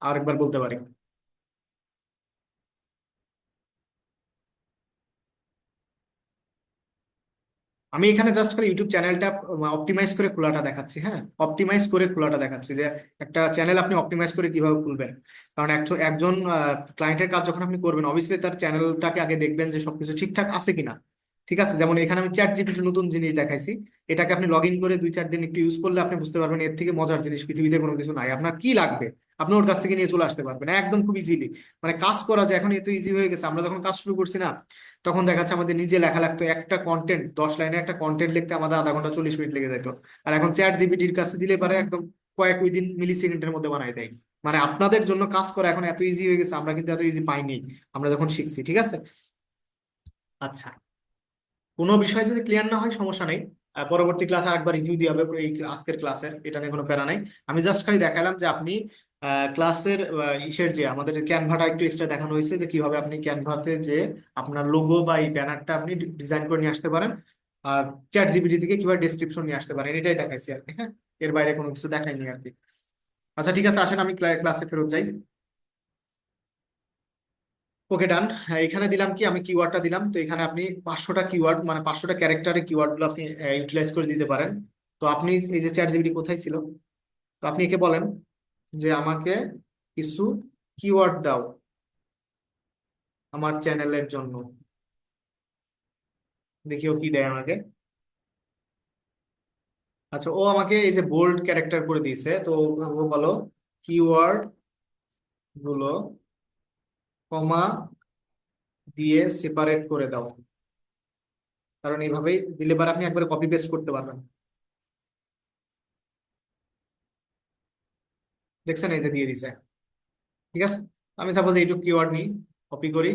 আরেকবার বলতে পারি। আমি এখানে জাস্ট করে ইউটিউব চ্যানেলটা অপটিমাইজ করে খোলাটা দেখাচ্ছি। হ্যাঁ, অপটিমাইজ করে খোলাটা দেখাচ্ছি, যে একটা চ্যানেল আপনি অপটিমাইজ করে কিভাবে খুলবেন। কারণ একজন ক্লায়েন্টের কাজ যখন আপনি করবেন, অবভিয়াসলি তার চ্যানেলটাকে আগে দেখবেন যে সবকিছু ঠিকঠাক আছে কিনা। ঠিক আছে, যেমন এখানে আমি চ্যাট জিপিটি নতুন জিনিস দেখাইছি। এটাকে আপনি লগ ইন করে 2-4 দিন একটু ইউজ করলে আপনি বুঝতে পারবেন এর থেকে মজার জিনিস পৃথিবীতে কোনো কিছু নাই। আপনার কি লাগবে আপনি ওর কাছ থেকে নিয়ে চলে আসতে পারবেন একদম খুব ইজিলি। মানে কাজ করা যায় এখন এত ইজি হয়ে গেছে। আমরা যখন কাজ শুরু করছি না, তখন দেখা যাচ্ছে আমাদের নিজে লেখা লাগতো, একটা কন্টেন্ট 10 লাইনে একটা কন্টেন্ট লিখতে আমাদের আধা ঘন্টা 40 মিনিট লেগে যেত। আর এখন চ্যাট জিপিটির কাছে দিলে পারে একদম কয়েক উইদিন মিলি সেকেন্ডের মধ্যে বানাই দেয়। মানে আপনাদের জন্য কাজ করা এখন এত ইজি হয়ে গেছে, আমরা কিন্তু এত ইজি পাইনি আমরা যখন শিখছি। ঠিক আছে, আচ্ছা, কোনো বিষয় যদি ক্লিয়ার না হয় সমস্যা নেই। পরবর্তী ক্লাসে আরেকবার রিভিউ দিয়ে হবে এই আজকের ক্লাসের, এটা নিয়ে কোনো প্যারা নাই। আমি জাস্ট খালি দেখালাম যে আপনি ক্লাসের ইসের যে আমাদের যে ক্যানভাটা একটু এক্সট্রা দেখানো হয়েছে, যে কিভাবে আপনি ক্যানভাতে যে আপনার লোগো বা এই ব্যানারটা আপনি ডিজাইন করে নিয়ে আসতে পারেন। আর চ্যাট জিপিটি থেকে কিভাবে ডেসক্রিপশন নিয়ে আসতে পারেন, এটাই দেখাইছি আর কি। হ্যাঁ, এর বাইরে কোনো কিছু দেখাইনি আর কি। আচ্ছা ঠিক আছে, আসেন আমি ক্লাসে ফেরত যাই। ওকে ডান। এখানে দিলাম কি, আমি কিওয়ার্ডটা দিলাম, তো এখানে আপনি 500টা কিওয়ার্ড মানে 500টা ক্যারেক্টারের কিওয়ার্ড গুলো আপনি ইউটিলাইজ করে দিতে পারেন। তো আপনি এই যে চ্যাট জিপিটি কোথায় ছিল, তো আপনি একে বলেন যে আমাকে কিছু কিওয়ার্ড দাও আমার চ্যানেলের জন্য, দেখিও কি দেয় আমাকে। আচ্ছা, ও আমাকে এই যে বোল্ড ক্যারেক্টার করে দিয়েছে, তো ও বলো কিওয়ার্ড গুলো কমা দিয়ে সেপারেট করে দাও, কারণ এইভাবেই দিলে পরে আপনি একবারে কপি পেস্ট করতে পারবেন। দেখছেন, এই যে দিয়ে দিছে। ঠিক আছে, আমি সাপোজ এইটুকু কিওয়ার্ড নিই, কপি করি,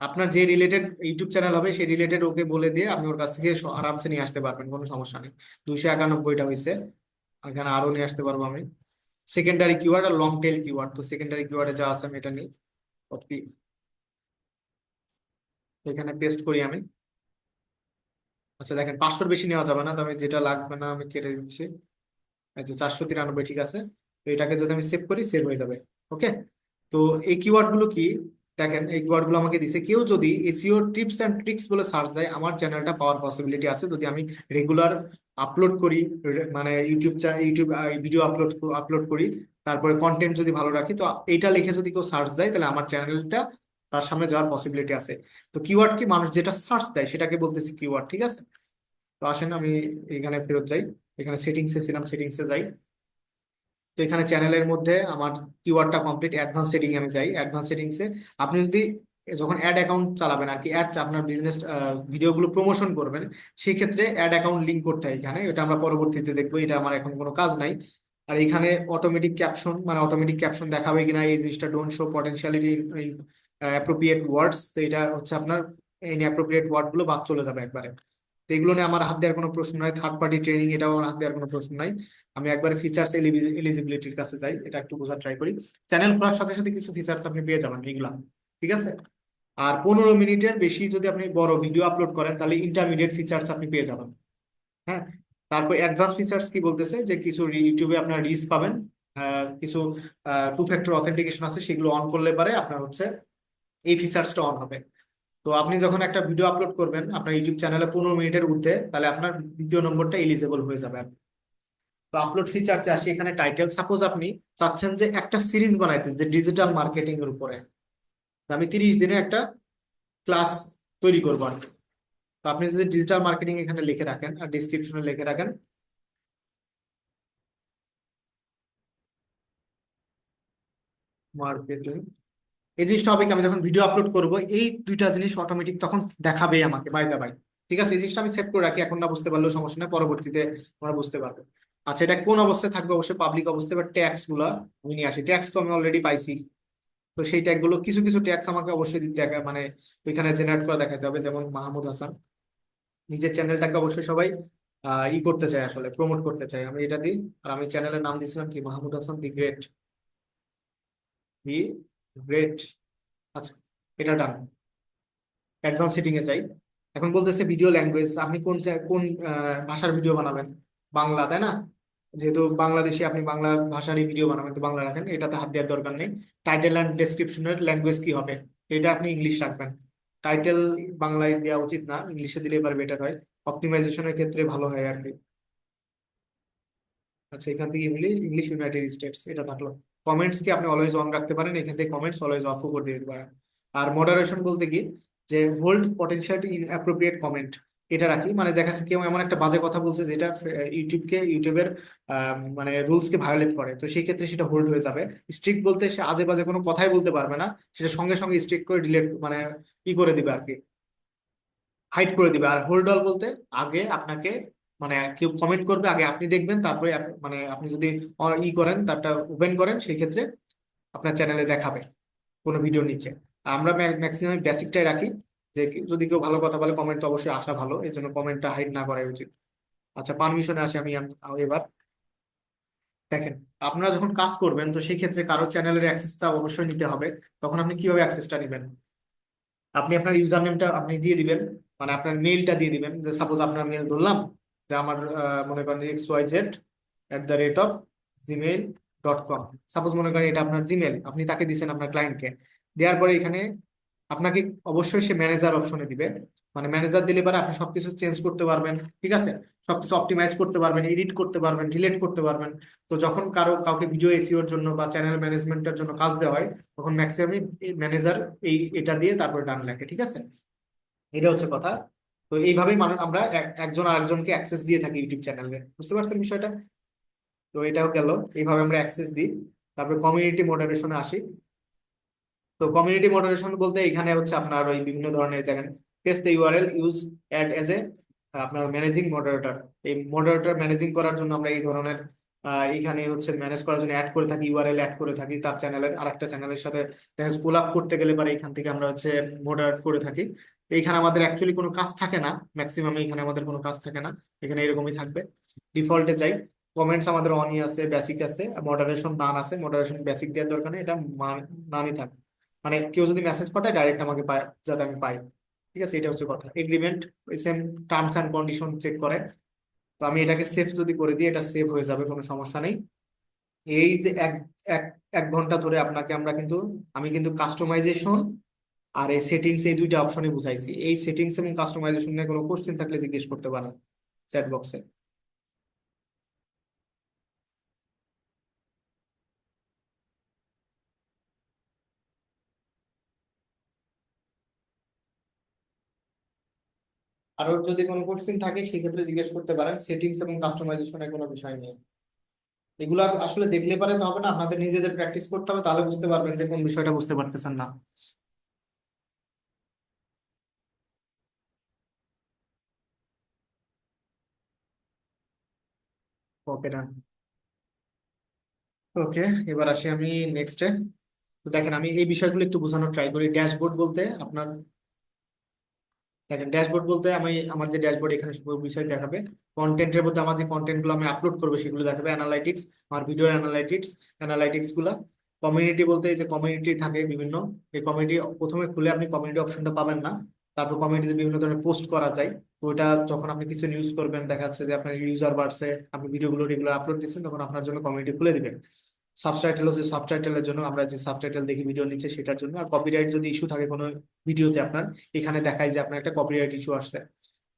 আপনার যে রিলেটেড ইউটিউব চ্যানেল হবে সেই রিলেটেড ওকে বলে দিয়ে আপনি ওর কাছ থেকে আরামসে নিয়ে আসতে পারবেন, কোনো সমস্যা নেই। 291টা হয়েছে, এখানে আরো নিয়ে আসতে পারবো আমি। সেকেন্ডারি কিওয়ার্ড আর লং টেল কিওয়ার্ড, তো সেকেন্ডারি কিওয়ার্ডে যা আছে আমি এটা নিই, কপি, এখানে পেস্ট করি আমি। আচ্ছা দেখেন, 500-র বেশি নেওয়া যাবে না, তবে যেটা লাগবে না আমি কেটে দিচ্ছি। এই যে 493, ঠিক আছে। তো এটাকে যদি আমি সেভ করি, সেভ হয়ে যাবে। ওকে। তো এই কিওয়ার্ড গুলো কি, দেখেন এই কিওয়ার্ড গুলো আমাকে দিছে। কেউ যদি এসইও টিপস এন্ড ট্রিক্স বলে সার্চ দেয়, আমার চ্যানেলটা পাওয়ার পসিবিলিটি আছে, যদি আমি রেগুলার আপলোড করি, মানে ইউটিউব ভিডিও আপলোড আপলোড করি, তারপরে কন্টেন্ট যদি ভালো রাখি, তো এইটা লিখে যদি কেউ সার্চ দেয় তাহলে আমার চ্যানেলটা তার সামনে যাওয়ার পসিবিলিটি আছে। তো কিওয়ার্ড কি, মানুষ যেটা সার্চ দেয় সেটাকে বলতেছি কিওয়ার্ড। ঠিক আছে, তো আসেন আমি এখানে ফেরত যাই, এখানে সেটিংসে ছিলাম, সেটিংসে যাই। তো এখানে চ্যানেলের মধ্যে আমার কিওয়ার্ডটা কমপ্লিট, অ্যাডভান্স সেটিং আমি যাই। অ্যাডভান্স সেটিংসে আপনি যদি যখন অ্যাড অ্যাকাউন্ট চালাবেন আর কি, অ্যাড আপনার বিজনেস ভিডিওগুলো প্রমোশন করবেন, সেই ক্ষেত্রে অ্যাড অ্যাকাউন্ট লিঙ্ক করতে হয় এখানে, এটা আমরা পরবর্তীতে দেখবো, এটা আমার এখন কোনো কাজ নাই। আর এখানে অটোমেটিক ক্যাপশন, মানে অটোমেটিক ক্যাপশন দেখাবে কিনা এই জিনিসটা, don't show potentially appropriate words, তো এটা হচ্ছে আপনার ইনঅ্যাপ্রোপ্রিয়েট ওয়ার্ড গুলো বাদ চলে যাবে একবারে। তো এগুলো নিয়ে আমার হাত দেওয়ার কোনো প্রশ্ন নাই, থার্ড পার্টি ট্রেনিং এটাও আমার হাত দেওয়ার কোনো প্রশ্ন নাই। আমি একবারে ফিচার্স এলিজিবিলিটির কাছে যাই, এটা একটু বোঝার ট্রাই করি। চ্যানেল খোলার সাথে সাথে কিছু ফিচার্স আপনি পেয়ে যাবেন এগুলা। ঠিক আছে, আর 15 মিনিটের বেশি যদি আপনি বড় ভিডিও আপলোড করেন তাহলে ইন্টারমিডিয়েট ফিচার্স আপনি পেয়ে যাবেন। হ্যাঁ, তারপর অ্যাডভান্স ফিচার্স কি বলতেছে, যে কিছু ইউটিউবে আপনার রিচ পাবেন, কিছু টু ফ্যাক্টর অথেন্টিকেশন আছে, সেগুলো অন করলে পারে আপনার হচ্ছে এই ফিচার্সটা অন হবে। তো আপনি যখন একটা ভিডিও আপলোড করবেন আপনার ইউটিউব চ্যানেলে 15 মিনিটের ঊর্ধ্বে, তাহলে আপনার দ্বিতীয় নম্বরটা এলিজেবল হয়ে যাবে। তো আপলোড ফিচার্সে আসি, এখানে টাইটেল, সাপোজ আপনি চাচ্ছেন যে একটা সিরিজ বানাইতে যে ডিজিটাল মার্কেটিং এর উপরে, তো আমি 30 দিনে একটা ক্লাস তৈরি করবো আর কি। তো আপনি যদি ডিজিটাল মার্কেটিং এখানে লিখে রাখেন আর ডিসক্রিপশনে লিখে রাখেন মার্কেটিং, এই জিনিসটা হবে কি, আমি যখন ভিডিও আপলোড করব এই দুইটা জিনিস অটোমেটিক তখন দেখাবে আমাকে বাই দা বাই। ঠিক আছে, এই জিনিসটা আমি সেভ করে রাখি, এখন না বুঝতে পারলেও সমস্যা নেই, পরবর্তীতে আমরা বুঝতে পারবো। আচ্ছা, এটা কোন অবস্থায় থাকবে, অবশ্যই পাবলিক অবস্থায়, বা ট্যাক্স গুলা আমি নিয়ে আসি। ট্যাক্স তো আমি অলরেডি পাইছি, তো সেই ট্যাগ গুলো, কিছু কিছু ট্যাক্স আমাকে অবশ্যই দিতে হবে, মানে ওইখানে জেনারেট করে দেখাতে হবে। যেমন মাহমুদ হাসান, নিজের চ্যানেলটাকে অবশ্যই সবাই ই করতে চায়, আসলে প্রমোট করতে চায়, আমি এটা দিই। আর আমি চ্যানেলের নাম দিয়েছিলাম কি, মাহমুদ হাসান দি গ্রেট, দি গ্রেট। আচ্ছা, এটা ডান। অ্যাডভান্স সেটিং এ যাই। এখন বলতেছে ভিডিও ল্যাঙ্গুয়েজ, আপনি কোন ভাষার ভিডিও বানাবেন, বাংলা তাই না, যেহেতু বাংলাদেশে আপনি বাংলা ভাষারই ভিডিও বানাবেন, তো বাংলা রাখেন, এটাতে হাত দেওয়ার দরকার নেই। টাইটেল অ্যান্ড ডেসক্রিপশনের ল্যাঙ্গুয়েজ কি হবে, এটা আপনি ইংলিশ রাখবেন। টাইটেল বাংলায় দেওয়া উচিত না, ইংলিশে দিলে এবার বেটার হয়, অপটিমাইজেশনের ক্ষেত্রে ভালো হয় আর কি। আচ্ছা, এখান থেকে ইংলিশ, ইংলিশ ইউনাইটেড স্টেটস এটা থাকলো। কমেন্টস কি আপনি অলওয়েজ অন রাখতে পারেন, এখান থেকে কমেন্টস অলওয়েজ অফও করে দিতে পারেন। আর মডারেশন বলতে কি, যে hold potentiality in appropriate comment, এটা রাখি, মানে দেখা যাচ্ছে কেউ এমন একটা বাজে কথা বলছে যেটা ইউটিউবের মানে রুলস কে ভায়োলেট করে, তো সেই ক্ষেত্রে সেটা হোল্ড হয়ে যাবে। স্ট্রিক্ট বলতে সে আজে বাজে কোনো কথাই বলতে পারবে না, সেটা সঙ্গে সঙ্গে স্ট্রিক্ট করে ডিলেট, মানে ই করে দিবে আর কি, হাইড করে দিবে। আর হোল্ড অল বলতে আগে আপনাকে, মানে কেউ কমেন্ট করবে আগে আপনি দেখবেন, তারপরে মানে আপনি যদি ই করেন, তারটা ওপেন করেন, সেই ক্ষেত্রে আপনার চ্যানেলে দেখাবে কোনো ভিডিওর নিচে। আর আমরা ম্যাক্সিমাম বেসিকটাই রাখি, যে যদি কেউ ভালো কথা বলে কমেন্ট তো অবশ্যই আসা ভালো, এই জন্য কমেন্টটা হাইড না করাই উচিত। আচ্ছা, পারমিশনে আসি আমি এবার। দেখেন, আপনারা যখন কাজ করবেন তো সেই ক্ষেত্রে কারো চ্যানেলের অ্যাক্সেসটা অবশ্যই নিতে হবে। তখন আপনি কিভাবে অ্যাক্সেসটা নেবেন, আপনি আপনার ইউজার নেমটা আপনি দিয়ে দিবেন, মানে আপনার মেইলটা দিয়ে দিবেন, যে সাপোজ আপনার মেইল ধরলাম, যে আমার মনে করেন XYZ@জিমেইল.com, সাপোজ মনে করেন এটা আপনার জিমেল, আপনি তাকে দিচ্ছেন আপনার ক্লায়েন্টকে। দেওয়ার পরে এখানে আপনাকে অবশ্যই সে ম্যানেজার অপশনে দিবে, মানে ম্যানেজার দিলে পরে আপনি সবকিছু চেঞ্জ করতে পারবেন, ঠিক আছে, সবকিছু অপটিমাইজ করতে পারবেন, এডিট করতে পারবেন, ডিলিট করতে পারবেন। তো যখন কাউকে ভিডিও এসিওর জন্য বা চ্যানেল ম্যানেজমেন্টের জন্য কাজ দেওয়া হয়, তখন ম্যাক্সিমাম ম্যানেজার এটা দিয়ে তারপরে ডান লেখে, ঠিক আছে। এটা হচ্ছে কথা। তো এইভাবেই মানুষ আমরা একজন আরেকজনকে অ্যাক্সেস দিয়ে থাকি ইউটিউব চ্যানেলে, বুঝতে পারছেন বিষয়টা। তো এটাও গেল, এইভাবে আমরা অ্যাক্সেস দিই। তারপরে কমিউনিটি মডারেশনে আসি। তো কমিউনিটি মডারেশন বলতে এখানে হচ্ছে আপনার ওই বিভিন্ন ধরনের দেখেন, paste the URL use add as a আপনার ম্যানেজিং মডারেটর। এই মডারেটর ম্যানেজিং করার জন্য আমরা এই ধরনের এখানে হচ্ছে ম্যানেজ করার জন্য অ্যাড করে থাকি, ইউআরএল অ্যাড করে থাকি তার চ্যানেলের আরেকটা চ্যানেলের সাথে। স্কুল আপ করতে গেলে পরে এখান থেকে আমরা হচ্ছে মডারেট করে থাকি। তো এখানে আমাদের অ্যাকচুয়ালি কোনো কাজ থাকে না, ম্যাক্সিমাম এখানে আমাদের কোনো কাজ থাকে না, এখানে এরকমই থাকবে। ডিফল্টে যাই, কমেন্টস আমাদের অনই আছে, বেসিক আছে, মডারেশন নান আছে। মডারেশন বেসিক দেওয়ার দরকার নেই, এটা নানই থাকবে। মানে কেউ যদি মেসেজ পাঠায় ডাইরেক্ট আমাকে পায়, যাতে আমি পাই, ঠিক আছে। এটা হচ্ছে কথা। Agreement same, terms and condition check করে। তো আমি এটাকে সেভ যদি করে দিই, এটা সেভ হয়ে যাবে, কোনো সমস্যা নেই। এই যে এক এক এক ঘন্টা ধরে আপনাকে আমরা কিন্তু, আমি কিন্তু কাস্টমাইজেশন আর এই সেটিংস এই দুইটা অপশনে বুঝাইছি। এই সেটিংস এবং কাস্টমাইজেশন নিয়ে কোনো কোশ্চেন থাকলে জিজ্ঞেস করতে পারেন চ্যাট বক্সে। আরো যদি কোনো কোশ্চেন থাকে সেক্ষেত্রে জিজ্ঞেস করতে পারেন। সেটিংস এবং কাস্টমাইজেশনের কোনো বিষয় নেই, এগুলো আসলে দেখলে পারে তো হবে না, আপনাদের নিজেদের প্র্যাকটিস করতে হবে, তাহলে বুঝতে পারবেন যে কোন বিষয়টা বুঝতে পারতেছেন না। ওকে না, ওকে। এবার আসি আমি নেক্সটে। তো দেখেন আমি এই বিষয়গুলো একটু বোঝানোর ট্রাই করি। ড্যাশবোর্ড বলতে আপনার, দেখেন ড্যাশবোর্ড বলতে আমি আমার যে ড্যাশবোর্ড এখানে সব বিষয় দেখাবে। কন্টেন্টের মধ্যে আমার যে কন্টেন্ট গুলো আমি আপলোড করবো সেগুলো দেখাবে, অ্যানালাইটিক্স, আমার ভিডিও অ্যানালাইটিক্স গুলা। কমিউনিটি বলতে এই যে কমিউনিটি থাকে বিভিন্ন, এই কমিউনিটি প্রথমে খুলে আপনি কমিউনিটি অপশনটা পাবেন না। তারপর কমিউনিটিতে বিভিন্ন ধরনের পোস্ট করা যায়। তো ওইটা যখন আপনি কিছু নিউজ করবেন, দেখা যাচ্ছে যে আপনার ইউজার বাড়ছে, আপনি ভিডিওগুলো রেগুলার আপলোড দিচ্ছেন, তখন আপনার জন্য কমিউনিটি খুলে দিবেন। সাবটাইটেল হচ্ছে সাবটাইটেলের জন্য, আমরা যে সাবটাইটেল দেখি ভিডিও নিচে সেটার জন্য। আর কপিরাইট যদি ইস্যু থাকে কোনো ভিডিওতে আপনার, এখানে দেখায় যে আপনার একটা কপিরাইট ইস্যু আসছে।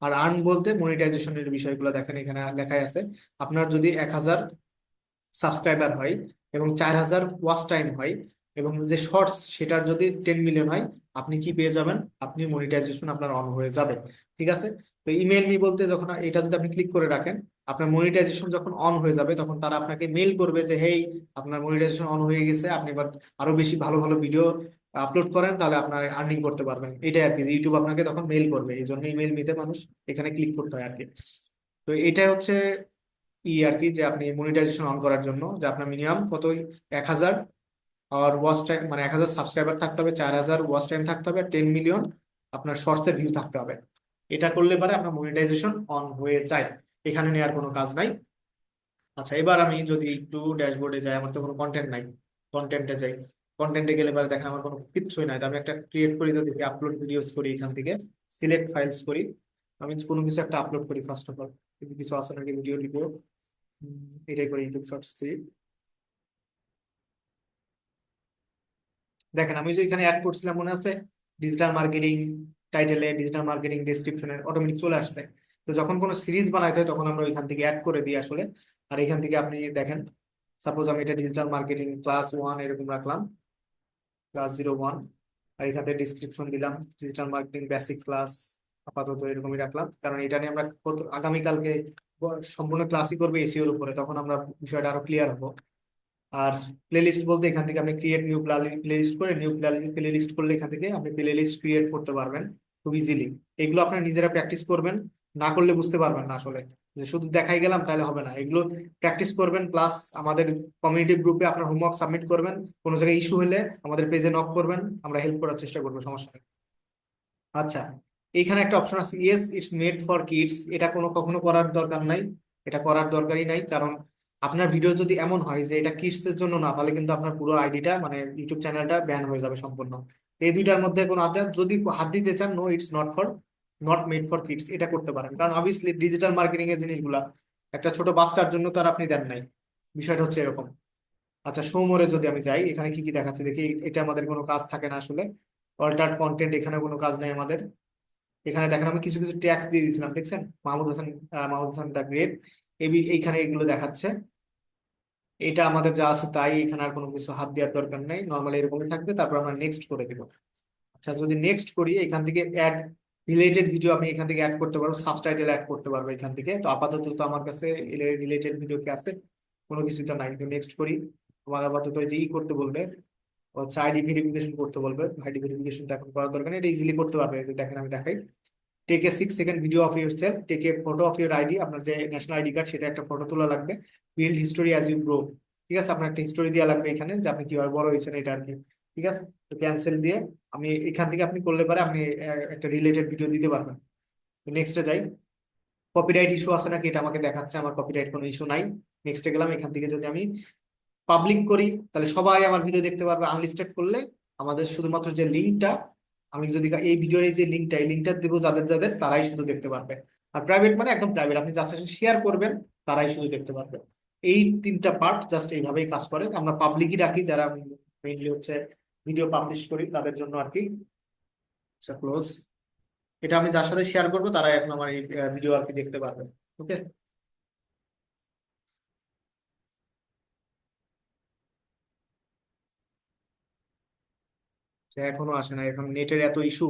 আর আর্ন বলতে মনিটাইজেশনের বিষয়গুলো দেখেন, এখানে লেখাই আছে। আপনার যদি 1,000 সাবস্ক্রাইবার হয় এবং 4,000 ওয়াচ টাইম হয়, এবং যে শর্টস সেটার যদি 10 মিলিয়ন হয়, আপনি কি পেয়ে যাবেন, আপনি মনিটাইজেশন আপনার অন হয়ে যাবে, ঠিক আছে। তো ইমেল মি বলতে যখন এটা যদি আপনি ক্লিক করে রাখেন, আপনার মনিটাইজেশন যখন অন হয়ে যাবে, তখন তারা আপনাকে মেল করবে যে হেই, আপনার মনিটাইজেশন অন হয়ে গেছে, আপনি এবার আরো বেশি ভালো ভালো ভিডিও আপলোড করেন, তাহলে আপনার আর্নিং করতে পারবেন। এটাই আর কি, যে ইউটিউব আপনাকে তখন মেল করবে, এই জন্য ইমেল মিতে মানুষ এখানে ক্লিক করতে হয় আর কি। তো এটা হচ্ছে আর কি, যে আপনি মনিটাইজেশন অন করার জন্য যে আপনার মিনিমাম কত, 1,000 আর ওয়াচ টাইম, মানে 1,000 সাবস্ক্রাইবার থাকতে হবে, 4,000 ওয়াচ টাইম থাকতে হবে, 10 মিলিয়ন আপনার শর্টস এর ভিউ থাকতে হবে। এটা করলে পরে আপনার মনিটাইজেশন অন হয়ে যায়, এখানে নেওয়ার কোনো কাজ নাই। আচ্ছা, এবার আমি যদি একটু ড্যাশবোর্ডে যাই, আমার তো কোনো কন্টেন্ট নাই, কন্টেন্টে যাই। কন্টেন্টে গেলে পরে দেখেন আমার কোনো কিচ্ছুই নাই। তো আমি একটা ক্রিয়েট করি, তো দেখি আপলোড ভিডিওস করি, এখান থেকে সিলেক্ট ফাইলস করি। আমি কোনো কিছু একটা আপলোড করি ফার্স্ট অফ অল, কিছু আছে নাকি ভিডিও টিডিও। এটাই করি, ইউটিউব শর্টস থেকে। দেখেন আমি যে এখানে অ্যাড করছিলাম মনে আছে, ডিজিটাল মার্কেটিং টাইটেলে, ডিজিটাল মার্কেটিং ডেসক্রিপশনে অটোমেটিক চলে আসছে। তো যখন কোনো সিরিজ বানাইতে হয়, তখন আমরা ওইখান থেকে অ্যাড করে দিই আসলে। আর এখান থেকে আপনি দেখেন, সাপোজ আমি এটা ডিজিটাল মার্কেটিং ক্লাস 1 এরকম রাখলাম, ক্লাস 01। আর এখান থেকে ডিসক্রিপশন দিলাম ডিজিটাল মার্কেটিং বেসিক ক্লাস, আপাতত এরকমই রাখলাম, কারণ এটা নিয়ে আমরা আগামীকালকে সম্পূর্ণ ক্লাসই করবে এসিওর উপরে, তখন আমরা বিষয়টা আরো ক্লিয়ার হবো। আর প্লে লিস্ট বলতে এখান থেকে আপনি ক্রিয়েট নিউ প্লে লিস্ট করে, নিউ প্লে লিস্ট করলে এখান থেকে আপনি প্লে লিস্ট ক্রিয়েট করতে পারবেন খুব ইজিলি। এগুলো আপনারা নিজেরা প্র্যাকটিস করবেন, না করলে বুঝতে পারবেন না আসলে, যে শুধু দেখাই গেলাম তাহলে হবে না। এগুলো প্র্যাকটিস করবেন, প্লাস আমাদের কমিউনিটি গ্রুপে আপনার হোমওয়ার্ক সাবমিট করবেন। কোনো জায়গায় ইস্যু হলে আমাদের পেজে নক করবেন, আমরা হেল্প করার চেষ্টা করবো, সমস্যা নেই। আচ্ছা, এইখানে একটা অপশন আছে, yes it's made for kids. এটা কখনো করার দরকার নাই, এটা করার দরকারই নাই, কারণ আপনার ভিডিও যদি এমন হয় যে এটা কিডস এর জন্য না, তাহলে কিন্তু আপনার পুরো আইডিটা, মানে ইউটিউব চ্যানেলটা ব্যান হয়ে যাবে সম্পূর্ণ। এই দুইটার মধ্যে কোনো আদার যদি হাত দিতে চান, no it's not made for kids, এটা করতে পারেন। কারণ অবভিয়াসলি ডিজিটাল মার্কেটিং এর জিনিসগুলা একটা ছোট বাচ্চার জন্য তার আপনি দেন নাই, বিষয়টা হচ্ছে এরকম। আচ্ছা, শো মোরে যদি আমি যাই, এখানে কি কি দেখাচ্ছে দেখি। এটা আমাদের কোনো কাজ থাকে না আসলে। অল্টার কন্টেন্ট, এখানে কোনো কাজ নাই আমাদের। এখানে দেখেন আমি কিছু কিছু ট্যাক্স দিয়ে দিয়েছিলাম, দেখছেন? মাহমুদ হাসান দা গ্রেট, এইখানে এগুলো দেখাচ্ছে। এটা আমাদের যা আছে তাই, এখানে আর কোনো কিছু হাত দেওয়ার দরকার নেই, নর্মালি এরকমই থাকবে। তারপর আমরা নেক্সট করে দিব। আচ্ছা, যদি নেক্সট করি, এখান থেকে অ্যাড রিলেটেড ভিডিও আপনি এখান থেকে অ্যাড করতে পারবো, সাবটাইটেল অ্যাড করতে পারবো এখান থেকে। তো আপাতত তো আমার কাছে রিলেটেড ভিডিও কি আছে? কোনো কিছুই তো নাই। তো নেক্সট করি। আমার আপাতত ওই যে করতে বলবে, হচ্ছে আইডি ভেরিফিকেশন করতে বলবে। আইডি ভেরিফিকেশন তো এখন করার দরকার নেই, এটা ইজিলি করতে পারবে। এই যে দেখেন আমি দেখাই, take a 6 second video of yourself, take a photo of your ID, আপনার যে ন্যাশনাল আইডি কার্ড সেটা একটা ফটো তোলা লাগবে। Build history as you grow, ঠিক আছে? আপনার একটা হিস্টোরি দেওয়া লাগবে এখানে, যে আপনি কিভাবে বড় হয়েছেন এটা আর কি। ঠিক আছে, তো ক্যান্সেল দিয়ে আমি এখান থেকে আপনি করলে পারে আপনি একটা রিলেটেড ভিডিও দিতে পারবেন। নেক্সটে যাই। কপিরাইট ইস্যু আছে নাকি এটা আমাকে দেখাচ্ছে, আমার কপিরাইট কোনো ইস্যু নাই। নেক্সটে গেলাম। এখান থেকে যদি আমি পাবলিক করি, তাহলে সবাই আমার ভিডিও দেখতে পারবে। আনলিস্টেড করলে আমাদের শুধুমাত্র যে লিঙ্কটা, আমি যদি এই ভিডিওর এই যে লিঙ্কটা, এই লিঙ্কটা দেবো যাদের যাদের, তারাই শুধু দেখতে পারবে। আর প্রাইভেট মানে একদম প্রাইভেট, আপনি যার সাথে শেয়ার করবেন তারাই শুধু দেখতে পারবে। এই তিনটা পার্ট জাস্ট এইভাবেই কাজ করে। আমরা পাবলিকই রাখি, যারা মেইনলি হচ্ছে ভিডিও পাবলিশ করি তাদের জন্য আর কি। আচ্ছা, ক্লোজ। এটা আমি যার সাথে শেয়ার করবো তারাই এখন আমার এই ভিডিও আর কি দেখতে পারবে। ওকে। এখনো আসে না, এখন নেটের এত ইস্যু।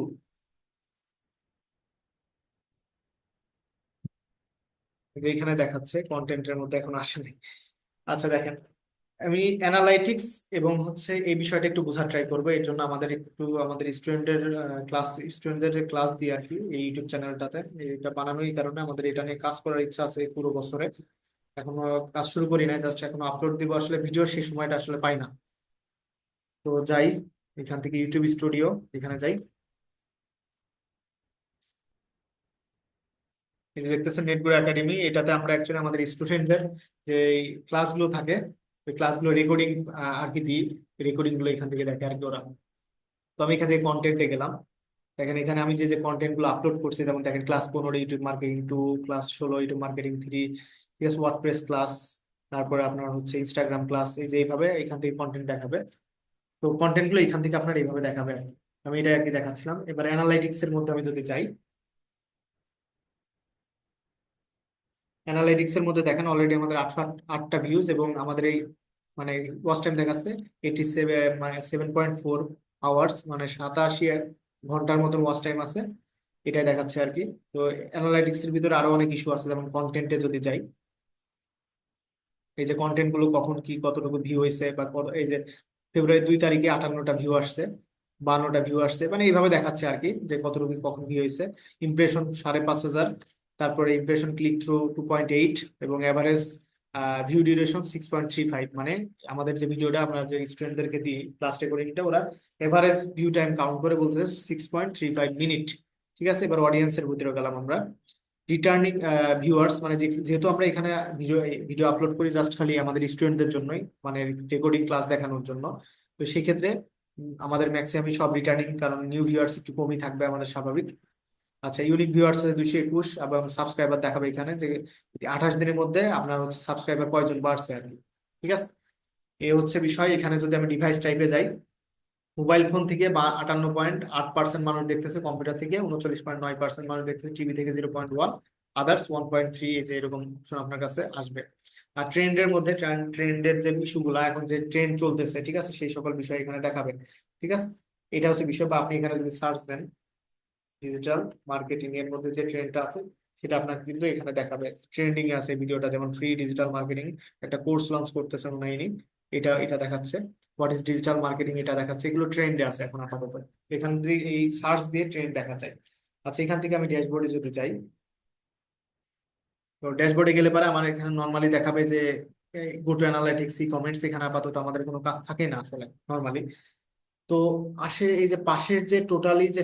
এখানে দেখাচ্ছে কন্টেন্টের মধ্যে এখন আসেনি। আচ্ছা দেখেন, আমি অ্যানালাইটিক্স এবং হচ্ছে এই বিষয়টা একটু বোঝার ট্রাই করবো। এর জন্য আমাদের একটু আমাদের স্টুডেন্টের স্টুডেন্টদের যে ক্লাস দিই আর কি এই ইউটিউব চ্যানেলটাতে, এটা বানানো এই কারণে আমাদের এটা নিয়ে কাজ করার ইচ্ছা আছে পুরো বছরে। এখনো কাজ শুরু করি না, জাস্ট এখনো আপলোড দিব, আসলে ভিডিও সেই সময়টা আসলে পাই না। তো যাই, এখান থেকে ইউটিউব স্টুডিও, এখানে যাই। এই যে দেখতেছেন নেটগুলো একাডেমি, এটাতে আমরা অ্যাকচুয়ালি আমাদের স্টুডেন্টদের যে ক্লাসগুলো থাকে, ওই ক্লাসগুলো রেকর্ডিং আর কি দিই। রেকর্ডিং গুলো এখান থেকে দেখে আর কি ওরা। তো আমি এখান থেকে কন্টেন্টে গেলাম। দেখেন এখানে আমি যে যে কন্টেন্ট গুলো আপলোড করছি, যেমন দেখেন class 15 YouTube marketing 2, class 16 YouTube marketing 3, ঠিক আছে, ওয়ার্ডপ্রেস ক্লাস, তারপরে আপনার হচ্ছে ইনস্টাগ্রাম ক্লাস। এই যে এইভাবে এখান থেকে কন্টেন্ট দেখাবে। তো কন্টেন্ট গুলো এখান থেকে আপনার এইভাবে দেখাবে আর কি। আমি এটা আর কি দেখাচ্ছিলাম। এবার অ্যানালাইটিক্স এর মধ্যে আমি যদি যাই, অ্যানালাইটিক্স এর মধ্যে দেখেন অলরেডি আমাদের 808টা ভিউজ, এবং আমাদের এই মানে ওয়াচ টাইম দেখাচ্ছে 87, মানে 7.4 আওয়ার্স, মানে 87 ঘন্টার মতন ওয়াচ টাইম আছে। এটাই দেখাচ্ছে আর কি। তো অ্যানালাইটিক্স এর ভিতরে আরো অনেক ইস্যু আছে, যেমন কন্টেন্টে যদি যাই, এই যে কন্টেন্ট গুলো কখন কি কতটুকু ভিউ হয়েছে, বা কত, এই যে ফেব্রুয়ারি 2 তারিখে 58টা ভিউ আসছে, 52টা ভিউ আসছে, মানে এইভাবে দেখাচ্ছে আর কি যে কতটুকু কখন ভিউ হয়েছে। ইমপ্রেশন 5,500, তারপরে ইমপ্রেশন ক্লিক থ্রু 2.8, এবং অ্যাভারেজ ভিউ ডিউরেশন 6.35। মানে আমাদের যে ভিডিওটা আমরা যে স্টুডেন্টদেরকে দিই ক্লাস রেকর্ডিংটা, ওরা এভারেজ ভিউ টাইম কাউন্ট করে বলতেছে 6.35 মিনিট। ঠিক আছে, এবার অডিয়েন্সের ভিতরে গেলাম আমরা। রিটার্নিং ভিউয়ার্স, মানে যেহেতু আমরা এখানে ভিডিও ভিডিও আপলোড করি জাস্ট খালি আমাদের স্টুডেন্টদের জন্যই, মানে রেকর্ডিং ক্লাস দেখানোর জন্য। তো সেই ক্ষেত্রে আমাদের ম্যাক্সিমামই সব রিটার্নিং, কারণ নিউ ভিউয়ার্স একটু কমই থাকবে আমাদের, স্বাভাবিক। আচ্ছা, ইউনিক ভিউয়ার্স আছে 221, এবং সাবস্ক্রাইবার দেখাবে এখানে যে 28 দিনের মধ্যে আপনার হচ্ছে সাবস্ক্রাইবার কয়জন বাড়ছে আর কি। ঠিক আছে, এই হচ্ছে বিষয়। এখানে যদি আমি ডিভাইস টাইপে যাই, মোবাইল ফোন থেকে 58.8% মানুষ দেখতেছে, কম্পিউটার থেকে 39.9% মানুষ দেখতেছে, টিভি থেকে 0.1, আদার্স 1.3। এই যে এরকম অপশন আপনার কাছে আসবে। আর ট্রেন্ডের মধ্যে ট্রেন্ডের যে ইস্যুগুলো, এখন যে ট্রেন্ড চলতেছে, ঠিক আছে, সেই সকল বিষয় এখানে দেখাবে। ঠিক আছে, এটা হচ্ছে বিষয়। বা আপনি এখানে যদি সার্চ দেন ডিজিটাল মার্কেটিং এর মধ্যে যে ট্রেন্ডটা আছে, সেটা আপনাকে কিন্তু এখানে দেখাবে। ট্রেন্ডিং এ আছে ভিডিওটা, যেমন ফ্রি ডিজিটাল মার্কেটিং একটা কোর্স লঞ্চ করতেছে অনলাইনে, এটা এটা দেখাচ্ছে। হোয়াট ইজ ডিজিটাল মার্কেটিং, এটা দেখাচ্ছে। এগুলো ট্রেন্ডে আছে এখন আপাতত। এখান দিয়ে এই সার্চ দিয়ে ট্রেন্ড দেখা যায়। আচ্ছা, এখান থেকে আমি ড্যাশবোর্ডে যদি যাই, তো ড্যাশবোর্ডে গেলে পরে আমার এখানে নর্মালি দেখাবে যে go to analytics, E comments. এখানে আপাতত আমাদের কোনো কাজ থাকে না আসলে নর্মালি। তো আসে এই যে পাশের যে টোটালি যে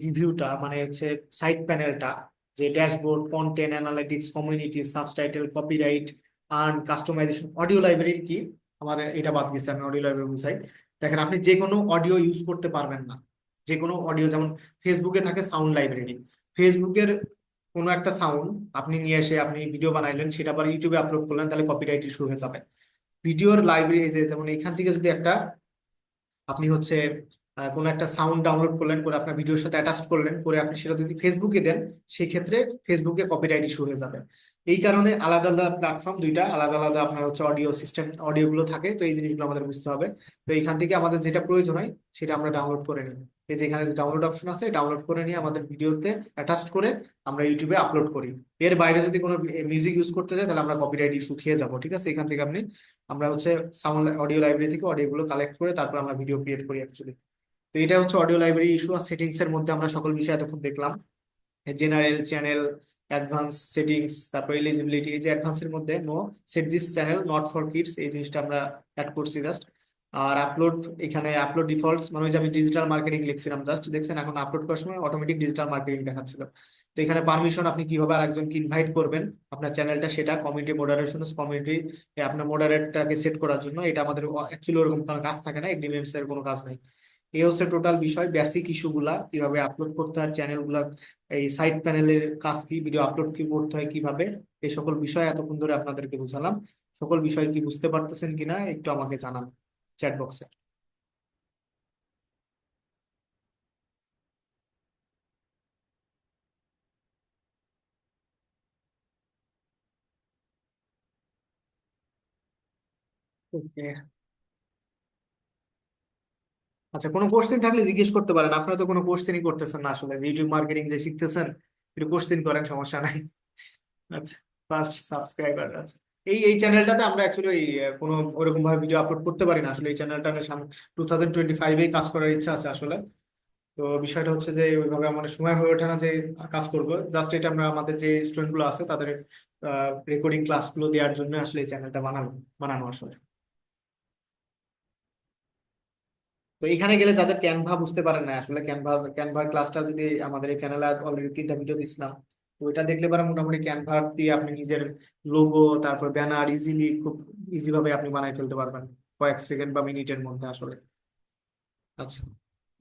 রিভিউটা, মানে হচ্ছে সাইড প্যানেলটা, যে dashboard, content analytics, community, subtitle, copyright, earn, customization, audio library কি, আমার এটা বাদ গেছে, আমি অডিও লাইব্রেরি বুঝাই। দেখেন আপনি যে কোনো অডিও ইউজ করতে পারবেন না। যে কোনো অডিও, যেমন ফেসবুকে থাকে সাউন্ড লাইব্রেরি, ফেসবুকের কোনো একটা সাউন্ড আপনি নিয়ে এসে আপনি ভিডিও বানাইলেন, সেটা আবার ইউটিউবে আপলোড করলেন, তাহলে কপিরাইট ইস্যু হয়ে যাবে। ভিডিওর লাইব্রেরি, এই যে যেমন এখান থেকে যদি একটা আপনি হচ্ছে কোনো একটা সাউন্ড ডাউনলোড করলেন, করে আপনার ভিডিওর সাথে অ্যাটাচ করলেন, করে আপনি সেটা যদি ফেসবুকে দেন, সেই ক্ষেত্রে ফেসবুকে কপিরাইট ইস্যু হয়ে যাবে। এই কারণে আলাদা আলাদা প্ল্যাটফর্ম, দুইটা আলাদা আলাদা আপনার হচ্ছে অডিও সিস্টেম, অডিও গুলো থাকে। তো এই জিনিসগুলো আমাদের বুঝতে হবে। তো এখান থেকে আমাদের যেটা প্রয়োজন হয় সেটা আমরা ডাউনলোড করে নিই। এই যে এখানে ডাউনলোড অপশন আছে, ডাউনলোড করে নিয়ে আমাদের ভিডিওতে অ্যাটাচ করে আমরা ইউটিউবে আপলোড করি। এর বাইরে যদি কোনো মিউজিক ইউজ করতে যাই তাহলে আমরা কপিরাইট ইস্যু খেয়ে যাবো। ঠিক আছে, এখান থেকে আপনি, আমরা হচ্ছে সাউন্ড অডিও লাইব্রেরি থেকে অডিও গুলো কালেক্ট করে তারপর আমরা ভিডিও ক্রিয়েট করি অ্যাকচুয়ালি। তো এটা হচ্ছে অডিও লাইব্রেরি ইস্যু। আর সেটিংস এর মধ্যে আমরা সকল বিষয় এতক্ষণ দেখলাম, জেনারেল, চ্যানেল, অ্যাডভান্স সেটিংস, তারপর এলিজিবিলিটি। এই যে অ্যাডভান্স এর মধ্যে no set this channel not for kids, এই জিনিসটা আমরা অ্যাড করছি জাস্ট। আর আপলোড, এখানে আপলোড ডিফল্টস মানে ওই যে আমি ডিজিটাল মার্কেটিং লিখছিলাম, জাস্ট দেখছেন এখন আপলোড করার সময় অটোমেটিক ডিজিটাল মার্কেটিং দেখাচ্ছিল। তো এখানে পারমিশন, আপনি কিভাবে আরেকজনকে ইনভাইট করবেন আপনার চ্যানেলটা, সেটা কমিউনিটি মডারেশন, কমিউনিটি আপনার মডারেটটাকে সেট করার জন্য। এটা আমাদের অ্যাকচুয়ালি ওরকম কোনো কাজ থাকে না, এগ্রিমেন্টস এর কোনো কাজ নাই। এই হচ্ছে টোটাল বিষয়, বেসিক ইস্যু গুলা কিভাবে আপলোড করতে হয় চ্যানেল গুলা, এই সাইড প্যানেলের কাজ কি, ভিডিও আপলোড কি করতে হয় কিভাবে, এই সকল বিষয় এতক্ষণ ধরে আপনাদেরকে বুঝালাম। সকল বিষয় কি বুঝতে পারতেছেন কিনা একটু আমাকে জানান চ্যাট বক্সে। ওকে, আচ্ছা, কোনো কোশ্চেন থাকলে জিজ্ঞেস করতে পারেন। আপনারা তো কোনো কোশ্চেনই করতেছেন না আসলে, যে ইউটিউব মার্কেটিং যে শিখতেছেন, একটু কোশ্চেন করেন, সমস্যা নাই। আচ্ছা, ফার্স্ট সাবস্ক্রাইবার। আচ্ছা, এই এই চ্যানেলটাতে আমরা অ্যাকচুয়ালি কোনো ওরকম ভাবে ভিডিও আপলোড করতে পারি না আসলে। এই চ্যানেলটা 2025-এ কাজ করার ইচ্ছা আছে আসলে। তো বিষয়টা হচ্ছে যে ওইভাবে আমাদের সময় হয়ে ওঠে না যে কাজ করব। জাস্ট এটা আমরা আমাদের যে স্টুডেন্ট গুলো আছে তাদের রেকর্ডিং ক্লাসগুলো দেওয়ার জন্য আসলে এই চ্যানেলটা বানানো বানানো আসলে। তো এখানে গেলে যাদের ক্যানভা বুঝতে পারেন না আসলে, ক্যানভার ক্লাসটা যদি আমাদের এই চ্যানেলে অলরেডি 3টা ভিডিও দিছিলাম, তো ওইটা দেখলে পরে মোটামুটি ক্যানভা দিয়ে আপনি নিজের লোগো, তারপর ব্যানার ইজিলি, খুব ইজি ভাবে আপনি বানাই ফেলতে পারবেন কয়েক সেকেন্ড বা মিনিটের মধ্যে আসলে। আচ্ছা,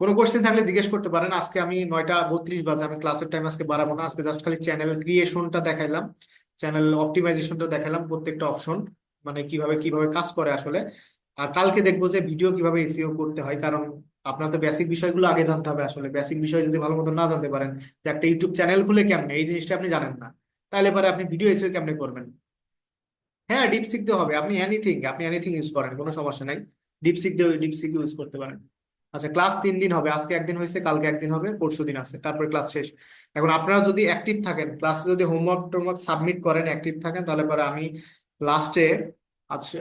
কোনো কোশ্চেন থাকলে জিজ্ঞেস করতে পারেন। আজকে আমি 9টা 32 বাজে, আমি ক্লাসের টাইম আজকে বাড়াবো না। আজকে জাস্ট খালি চ্যানেল ক্রিয়েশনটা দেখাইলাম, চ্যানেল অপটিমাইজেশনটা দেখাইলাম, প্রত্যেকটা অপশন মানে কিভাবে কিভাবে কাজ করে আসলে। আর কালকে দেখবো যে ভিডিও কিভাবে এসইও করতে হয়, কারণ আপনার তো বেসিক বিষয়গুলো আগে জানতে হবে আসলে। বেসিক বিষয় যদি ভালো মতো না জানতে পারেন, যে একটা ইউটিউব চ্যানেল খুলে কেমনে, এই জিনিসটা আপনি জানেন না, তাহলে পরে আপনি ভিডিও এসইও কেমনে করবেন। হ্যাঁ, ডিপসিক দিয়ে হবে। আপনি এনিথিং ইউজ করেন, কোনো সমস্যা নাই। ডিপসিক দিয়ে ডিপসিক ইউজ করতে পারেন। আচ্ছা, ক্লাস 3 দিন হবে, আজকে একদিন হয়েছে, কালকে একদিন হবে, পরশু দিন আছে, তারপরে ক্লাস শেষ। এখন আপনারা যদি অ্যাক্টিভ থাকেন, ক্লাসে যদি হোমওয়ার্ক টোমওয়ার্ক সাবমিট করেন, অ্যাক্টিভ থাকেন, তাহলে পরে আমি লাস্টে, আচ্ছা,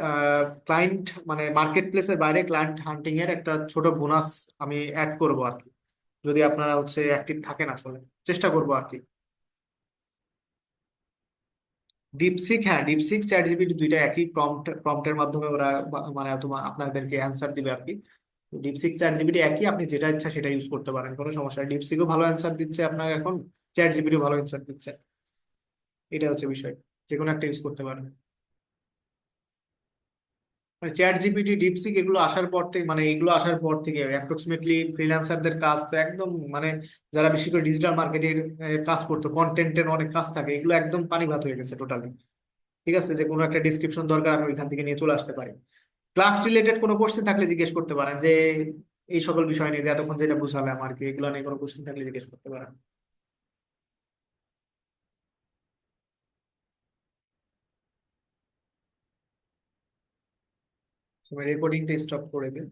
ক্লায়েন্ট মানে মার্কেট প্লেসের বাইরে ক্লায়েন্ট হান্টিং এর একটা ছোট বোনাস আমি অ্যাড করবো আর কি, যদি আপনারা হচ্ছে অ্যাক্টিভ থাকেন আসলে। চেষ্টা করবো আর কি। ডিপসিক, হ্যাঁ, ডিপসিক চ্যাট জিপিটি দুইটা একই প্রম্পটের মাধ্যমে ওরা মানে তোমার আপনাদেরকে অ্যান্সার দিবে আর কি। ডিপসিক চ্যাট জিপিটি একই, আপনি যেটা ইচ্ছা সেটা ইউজ করতে পারেন, কোনো সমস্যা নেই। ডিপসিকও ভালো অ্যান্সার দিচ্ছে আপনার এখন, চ্যাট জিপিটিও ভালো অ্যান্সার দিচ্ছে। এটা হচ্ছে বিষয়, যে কোনো একটা ইউজ করতে পারেন। মানে চ্যাট জিপিটি, ডিপসিক এগুলো আসার পর থেকে, মানে এগুলো আসার পর থেকে অ্যাপ্রক্সিমেটলি ফ্রিল্যান্সারদের কাজ তো একদম মানে, যারা বেশি করে ডিজিটাল মার্কেটিং কাজ করতো, কন্টেন্টের অনেক কাজ থাকে, এগুলো একদম পানি ভাত হয়ে গেছে টোটালি। ঠিক আছে, যে কোনো একটা ডিসক্রিপশন দরকার, আমি ওইখান থেকে নিয়ে চলে আসতে পারি। ক্লাস রিলেটেড কোনো কোশ্চেন থাকলে জিজ্ঞেস করতে পারেন, যে এই সকল বিষয় নিয়ে যে এতক্ষণ যেটা বুঝালাম আর কি, এগুলো নিয়ে কোনো কোশ্চেন থাকলে জিজ্ঞেস করতে পারেন। রেকর্ডিংটা স্টপ করে দিন।